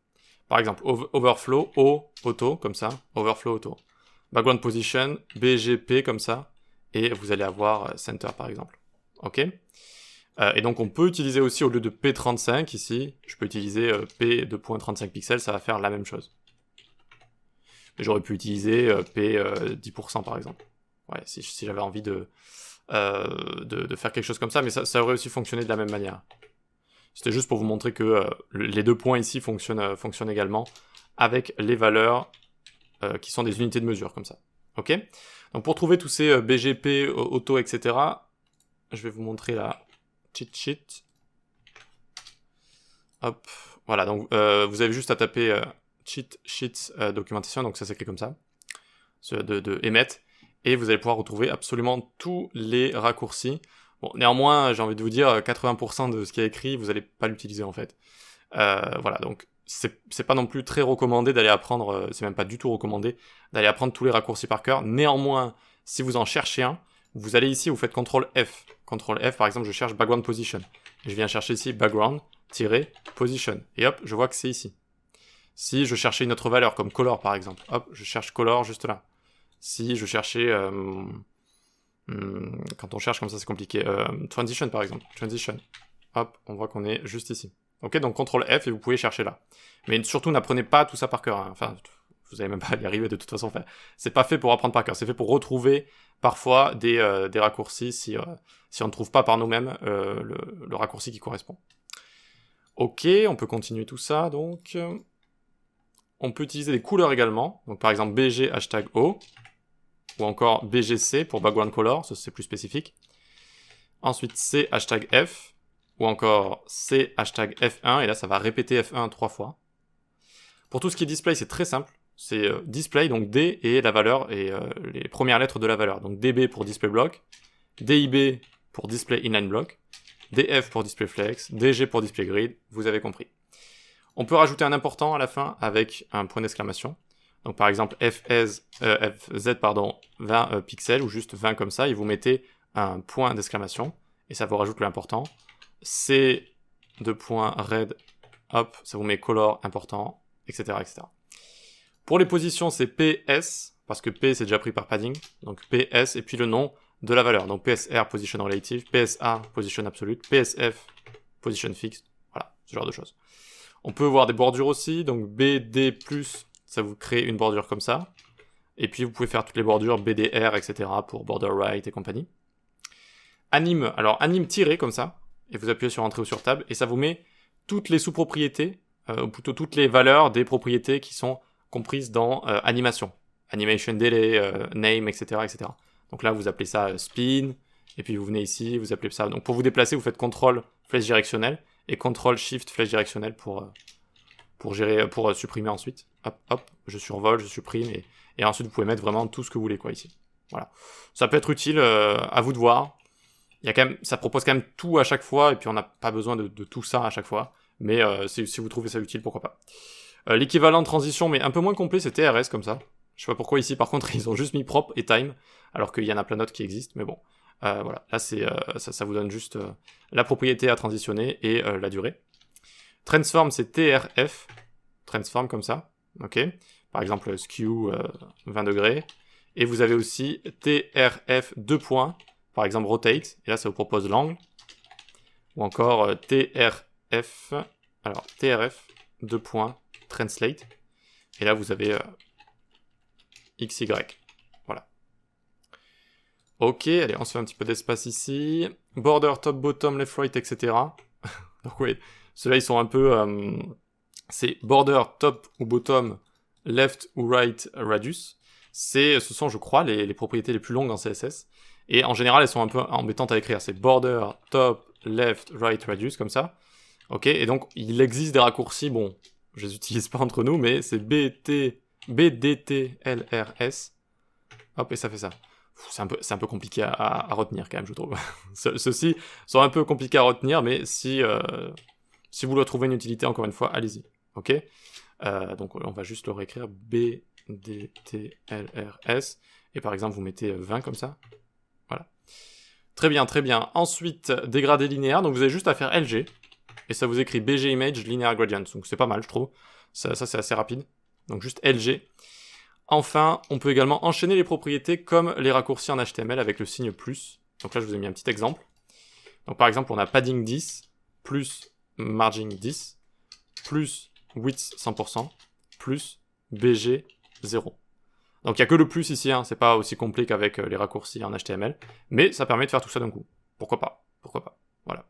Par exemple, overflow, O, auto, comme ça, overflow, auto. Background position, BGP, comme ça, et vous allez avoir center, par exemple. Ok ? Et donc on peut utiliser aussi, au lieu de P35, ici, je peux utiliser P de 2.35 pixels, ça va faire la même chose. J'aurais pu utiliser P 10%, par exemple. Ouais, si j'avais envie de faire quelque chose comme ça, mais ça aurait aussi fonctionné de la même manière. C'était juste pour vous montrer que les deux points ici fonctionnent également avec les valeurs qui sont des unités de mesure, comme ça. Ok ? Donc pour trouver tous ces BGP, auto, etc., je vais vous montrer la cheat sheet. Hop, voilà, donc vous avez juste à taper cheat sheets documentation, donc ça s'écrit comme ça, de emmet, et vous allez pouvoir retrouver absolument tous les raccourcis. Bon, néanmoins, j'ai envie de vous dire, 80% de ce qui est écrit, vous n'allez pas l'utiliser en fait. Voilà, donc c'est pas non plus très recommandé d'aller apprendre, c'est même pas du tout recommandé d'aller apprendre tous les raccourcis par cœur. Néanmoins, si vous en cherchez un, vous allez ici, vous faites CTRL F. CTRL F, par exemple, je cherche background position. Et je viens chercher ici background-position. Et hop, je vois que c'est ici. Si je cherchais une autre valeur, comme color par exemple, hop, je cherche color juste là. Si je cherchais... quand on cherche comme ça, c'est compliqué. Transition par exemple, transition. Hop, on voit qu'on est juste ici. Ok, donc CTRL F et vous pouvez chercher là. Mais surtout, n'apprenez pas tout ça par cœur. Hein. Enfin, vous n'allez même pas y arriver de toute façon. Enfin, c'est pas fait pour apprendre par cœur. C'est fait pour retrouver parfois des raccourcis si on ne trouve pas par nous-mêmes le raccourci qui correspond. Ok, on peut continuer tout ça. Donc, on peut utiliser des couleurs également. Donc, par exemple, BG hashtag O. Ou encore BGC pour background color. Ça, c'est plus spécifique. Ensuite, C hashtag F. Ou encore C hashtag F1, et là ça va répéter F1 3 fois. Pour tout ce qui est display, c'est très simple. C'est display, donc D et la valeur, et les premières lettres de la valeur. Donc DB pour display block, DIB pour display inline block, DF pour display flex, DG pour display grid, vous avez compris. On peut rajouter un important à la fin avec un point d'exclamation. Donc par exemple FZ 20 pixels, ou juste 20 comme ça, et vous mettez un point d'exclamation, et ça vous rajoute l'important. C red, hop, ça vous met color important, etc., etc. Pour les positions, c'est PS, parce que P c'est déjà pris par padding, donc PS et puis le nom de la valeur. Donc PSR, position relative, PSA, position absolute, PSF, position fixed, voilà, ce genre de choses. On peut voir des bordures aussi, donc BD+, ça vous crée une bordure comme ça. Et puis vous pouvez faire toutes les bordures BDR, etc. pour border right et compagnie. Anime, alors anime tiré comme ça. Et vous appuyez sur Entrée ou sur Tab, et ça vous met toutes les sous-propriétés, ou plutôt toutes les valeurs des propriétés qui sont comprises dans animation. Animation delay, name, etc., etc. Donc là, vous appelez ça spin, et puis vous venez ici, vous appelez ça... Donc pour vous déplacer, vous faites CTRL flèche directionnelle, et CTRL Shift flèche directionnelle pour supprimer ensuite. Hop, hop, je survole, je supprime, et ensuite vous pouvez mettre vraiment tout ce que vous voulez, quoi, ici. Voilà. Ça peut être utile, à vous de voir. Ça propose quand même tout à chaque fois, et puis on n'a pas besoin de tout ça à chaque fois. Mais si vous trouvez ça utile, pourquoi pas. L'équivalent de transition, mais un peu moins complet, c'est TRS comme ça. Je sais pas pourquoi ici, par contre, ils ont juste mis prop et time, alors qu'il y en a plein d'autres qui existent, mais bon. Voilà, là, ça vous donne juste la propriété à transitionner et la durée. Transform, c'est TRF. Transform comme ça, ok. Par exemple, skew 20 degrés. Et vous avez aussi TRF 2 points. Par exemple, rotate, et là, ça vous propose l'angle. Ou encore TRF, alors TRF, 2 points, translate. Et là, vous avez XY. Voilà. Ok, allez, on se fait un petit peu d'espace ici. Border, top, bottom, left, right, etc. Donc oui, ceux-là, ils sont un peu... c'est border, top ou bottom, left ou right, radius. Ce sont, je crois, les propriétés les plus longues en CSS. Et en général, elles sont un peu embêtantes à écrire. C'est border, top, left, right, radius, comme ça. Ok, et donc, il existe des raccourcis, bon, je les utilise pas entre nous, mais c'est BDTLRS. Hop, et ça fait ça. C'est un peu compliqué à retenir, quand même, je trouve. Ceux-ci sont un peu compliqués à retenir, mais si vous leur trouvez une utilité, encore une fois, allez-y. Ok, donc, on va juste le réécrire. BDTLRS. Et par exemple, vous mettez 20 comme ça. Voilà. Très bien, très bien. Ensuite, dégradé linéaire. Donc vous avez juste à faire LG. Et ça vous écrit BG Image Linear Gradient. Donc c'est pas mal, je trouve. Ça c'est assez rapide. Donc juste LG. Enfin, on peut également enchaîner les propriétés comme les raccourcis en HTML avec le signe plus. Donc là, je vous ai mis un petit exemple. Donc par exemple, on a padding 10 plus margin 10 plus width 100% plus BG 0. Donc il n'y a que le plus ici, hein. C'est pas aussi complet qu'avec les raccourcis en HTML, mais ça permet de faire tout ça d'un coup. Pourquoi pas, voilà.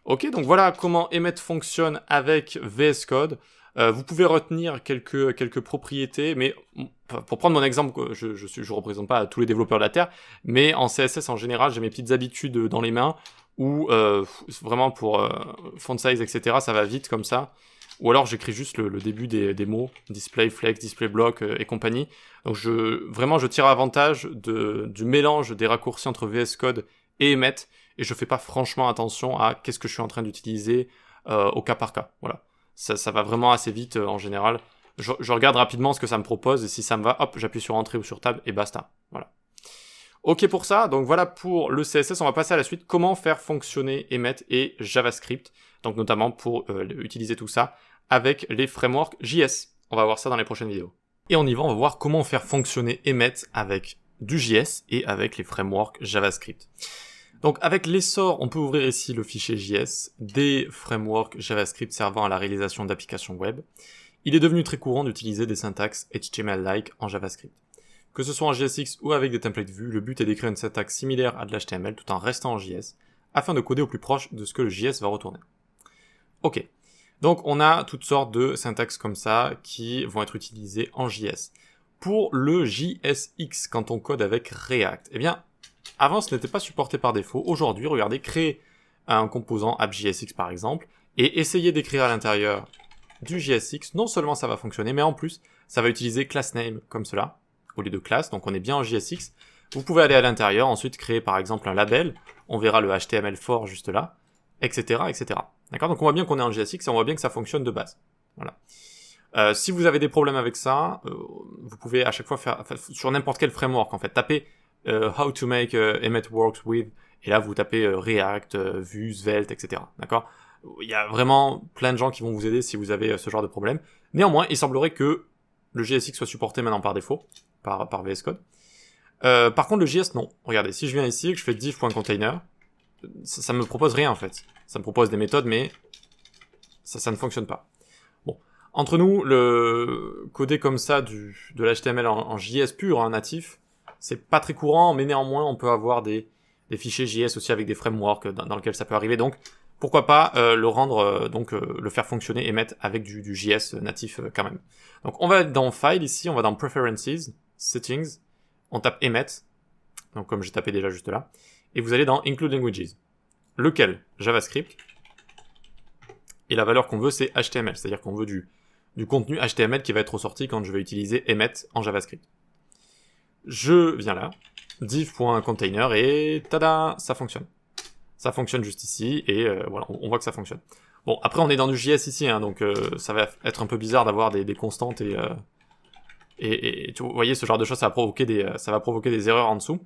Ok, donc voilà comment Emmet fonctionne avec VS Code. Vous pouvez retenir quelques propriétés, mais pour prendre mon exemple, je représente pas tous les développeurs de la Terre, mais en CSS en général, j'ai mes petites habitudes dans les mains, où vraiment pour font size, etc., ça va vite comme ça. Ou alors j'écris juste le début des mots, display, flex, display block et compagnie. Donc vraiment je tire avantage du mélange des raccourcis entre VS Code et Emmet, et je fais pas franchement attention à qu'est-ce que je suis en train d'utiliser au cas par cas. Voilà. Ça va vraiment assez vite en général. Je regarde rapidement ce que ça me propose, et si ça me va, hop, j'appuie sur Entrée ou sur Tab, et basta. Voilà. Ok pour ça, donc voilà pour le CSS, on va passer à la suite. Comment faire fonctionner Emmet et JavaScript, donc notamment pour utiliser tout ça avec les frameworks JS. On va voir ça dans les prochaines vidéos. Et on y va, on va voir comment faire fonctionner Emmet avec du JS et avec les frameworks JavaScript. Donc avec l'essor, on peut ouvrir ici le fichier JS des frameworks JavaScript servant à la réalisation d'applications web. Il est devenu très courant d'utiliser des syntaxes HTML-like en JavaScript. Que ce soit en JSX ou avec des templates vus, le but est d'écrire une syntaxe similaire à de l'HTML tout en restant en JS, afin de coder au plus proche de ce que le JS va retourner. Ok, donc on a toutes sortes de syntaxes comme ça qui vont être utilisées en JS. Pour le JSX, quand on code avec React, eh bien, avant ce n'était pas supporté par défaut. Aujourd'hui, regardez, créer un composant app.jsx par exemple, et essayer d'écrire à l'intérieur du JSX, non seulement ça va fonctionner, mais en plus, ça va utiliser className comme cela, au lieu de classe, donc on est bien en JSX. Vous pouvez aller à l'intérieur, ensuite créer par exemple un label, on verra le HTML fort juste là, etc., etc. D'accord? Donc on voit bien qu'on est en JSX et on voit bien que ça fonctionne de base. Voilà. Si vous avez des problèmes avec ça, vous pouvez à chaque fois faire, sur n'importe quel framework en fait, taper how to make Emmet works with, et là vous tapez React, Vue, Svelte, etc. D'accord? Il y a vraiment plein de gens qui vont vous aider si vous avez ce genre de problème. Néanmoins, il semblerait que le JSX soit supporté maintenant par défaut, par VS Code. Par contre, le JS, non. Regardez, si je viens ici et que je fais div.container, ça me propose rien en fait. Ça me propose des méthodes, mais ça ne fonctionne pas. Bon, entre nous, le coder comme ça de l'HTML en JS pur, hein, natif, c'est pas très courant, mais néanmoins, on peut avoir des fichiers JS aussi avec des frameworks dans lesquels ça peut arriver. Donc, pourquoi pas le rendre, le faire fonctionner et mettre avec du JS natif quand même. Donc, on va dans File ici, on va dans Preferences, Settings, on tape Emmet, donc comme j'ai tapé déjà juste là, et vous allez dans Include Languages, lequel JavaScript, et la valeur qu'on veut c'est HTML, c'est-à-dire qu'on veut du contenu HTML qui va être ressorti quand je vais utiliser Emmet en JavaScript. Je viens là, div.container, et tada, ça fonctionne. Ça fonctionne juste ici, et voilà, on voit que ça fonctionne. Bon, après on est dans du JS ici, hein, donc ça va être un peu bizarre d'avoir des constantes et vous voyez, ce genre de choses, ça va provoquer des erreurs en dessous.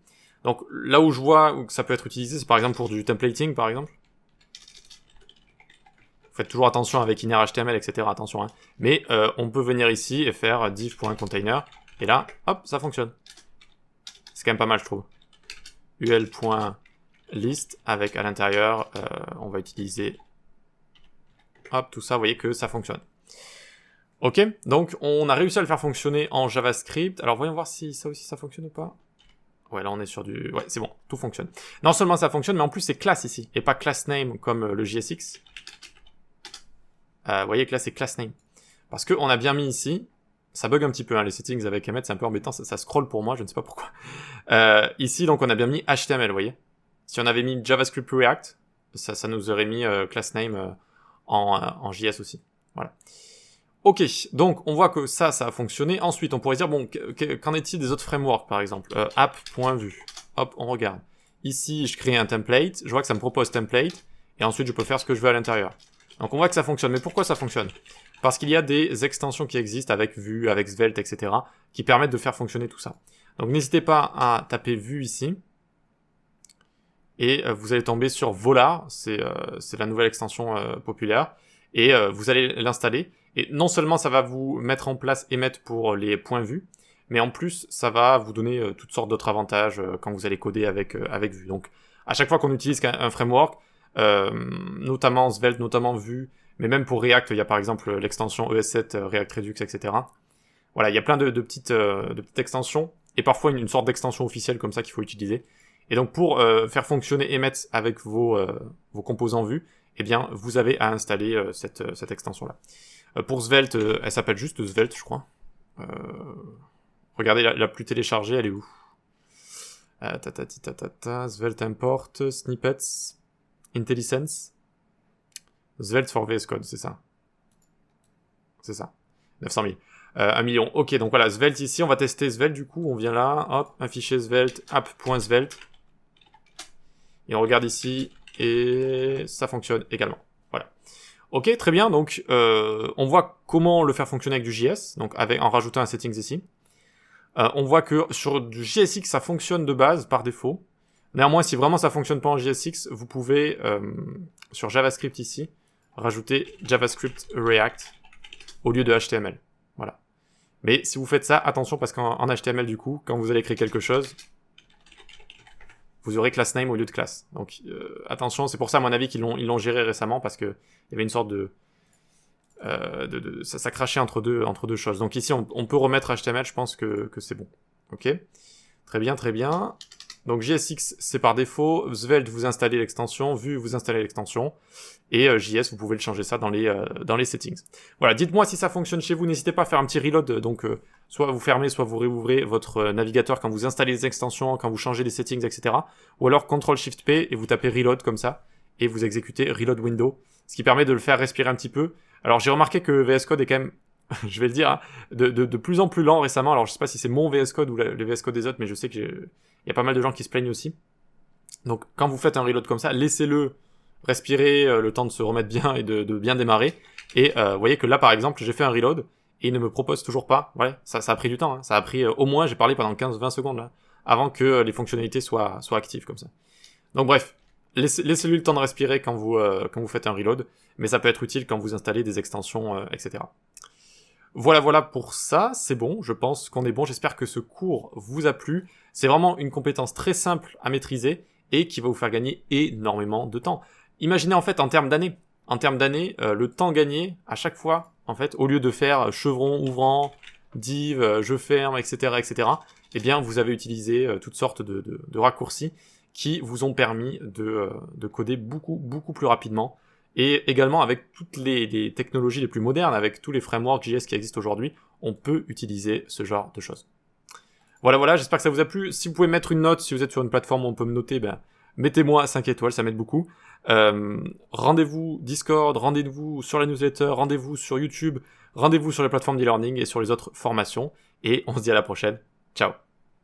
Donc là où je vois que ça peut être utilisé, c'est par exemple pour du templating, par exemple. Faites toujours attention avec inner HTML, etc. Attention, hein. Mais on peut venir ici et faire div.container, et là, hop, ça fonctionne. C'est quand même pas mal, je trouve. ul.list avec à l'intérieur, on va utiliser, hop, tout ça, vous voyez que ça fonctionne. Ok, donc on a réussi à le faire fonctionner en JavaScript. Alors voyons voir si ça aussi ça fonctionne ou pas. Ouais, là on est sur du... Ouais, c'est bon, tout fonctionne. Non seulement ça fonctionne, mais en plus c'est class ici, et pas class name comme le JSX. Vous voyez que là c'est class name. Parce qu'on a bien mis ici, ça bug un petit peu, hein, les settings avec Emmet, c'est un peu embêtant, ça scroll pour moi, je ne sais pas pourquoi. Ici, donc on a bien mis HTML, vous voyez. Si on avait mis JavaScript React, ça nous aurait mis class name en JS aussi. Voilà. Ok, donc on voit que ça a fonctionné. Ensuite, on pourrait dire, bon, qu'en est-il des autres frameworks, par exemple app.vue. Hop, on regarde. Ici, je crée un template, je vois que ça me propose template, et ensuite je peux faire ce que je veux à l'intérieur. Donc on voit que ça fonctionne. Mais pourquoi ça fonctionne? Parce qu'il y a des extensions qui existent avec Vue, avec Svelte, etc., qui permettent de faire fonctionner tout ça. Donc n'hésitez pas à taper Vue ici, et vous allez tomber sur Volar, c'est la nouvelle extension populaire, et vous allez l'installer. Et non seulement ça va vous mettre en place Emmet pour les points vus, mais en plus ça va vous donner toutes sortes d'autres avantages quand vous allez coder avec Vue. Donc à chaque fois qu'on utilise un framework, notamment Svelte, notamment Vue, mais même pour React, il y a par exemple l'extension ES7, React Redux, etc. Voilà, il y a plein de petites extensions, et parfois une sorte d'extension officielle comme ça qu'il faut utiliser. Et donc pour faire fonctionner Emmet avec vos composants Vue, eh bien vous avez à installer cette extension-là. Pour Svelte, elle s'appelle juste Svelte, je crois. Regardez, la plus téléchargée, elle est où? Svelte import, snippets, IntelliSense. Svelte for VS Code, c'est ça. C'est ça. 900 000. 1 million. Ok, donc voilà, Svelte ici, on va tester Svelte du coup. On vient là, hop, un fichier Svelte, app.svelte. Et on regarde ici, et ça fonctionne également. Voilà. Ok, très bien, donc on voit comment le faire fonctionner avec du JS, donc en rajoutant un settings ici. On voit que sur du JSX, ça fonctionne de base, par défaut. Néanmoins, si vraiment ça fonctionne pas en JSX, vous pouvez, sur JavaScript ici, rajouter JavaScript React au lieu de HTML. Voilà. Mais si vous faites ça, attention, parce qu'en HTML, du coup, quand vous allez créer quelque chose, vous aurez class name au lieu de classe. Donc, attention, c'est pour ça, à mon avis, qu'ils l'ont géré récemment, parce que il y avait une sorte ça crachait entre deux choses. Donc ici, on peut remettre HTML, je pense que c'est bon. Ok. Très bien, très bien. Donc JSX, c'est par défaut. Svelte, vous installez l'extension. Vue, vous installez l'extension. Et JS, vous pouvez le changer ça dans les settings. Voilà, dites-moi si ça fonctionne chez vous. N'hésitez pas à faire un petit reload. Donc, soit vous fermez, soit vous réouvrez votre navigateur quand vous installez les extensions, quand vous changez les settings, etc. Ou alors CTRL-SHIFT-P et vous tapez reload comme ça. Et vous exécutez reload window. Ce qui permet de le faire respirer un petit peu. Alors, j'ai remarqué que VS Code est quand même, je vais le dire, hein, de plus en plus lent récemment. Alors, je sais pas si c'est mon VS Code ou les VS Code des autres, mais je sais qu'il y a pas mal de gens qui se plaignent aussi. Donc, quand vous faites un reload comme ça, laissez-le respirer le temps de se remettre bien et de bien démarrer. Et vous voyez que là, par exemple, j'ai fait un reload et il ne me propose toujours pas. Ouais, ça a pris du temps. Hein. Ça a pris au moins, j'ai parlé pendant 15-20 secondes là, avant que les fonctionnalités soient actives comme ça. Donc bref, laissez-lui le temps de respirer quand vous faites un reload, mais ça peut être utile quand vous installez des extensions, etc. Voilà pour ça, c'est bon, je pense qu'on est bon, j'espère que ce cours vous a plu. C'est vraiment une compétence très simple à maîtriser et qui va vous faire gagner énormément de temps. Imaginez en fait en termes d'années, le temps gagné à chaque fois, en fait, au lieu de faire chevron, ouvrant, div, je ferme, etc., eh bien vous avez utilisé toutes sortes de raccourcis qui vous ont permis de coder beaucoup plus rapidement. Et également avec toutes les technologies les plus modernes, avec tous les frameworks JS qui existent aujourd'hui, on peut utiliser ce genre de choses. Voilà, j'espère que ça vous a plu. Si vous pouvez mettre une note, si vous êtes sur une plateforme où on peut me noter, mettez-moi 5 étoiles, ça m'aide beaucoup. Rendez-vous Discord, rendez-vous sur la newsletter, rendez-vous sur YouTube, rendez-vous sur les plateformes d'e-learning et sur les autres formations. Et on se dit à la prochaine. Ciao.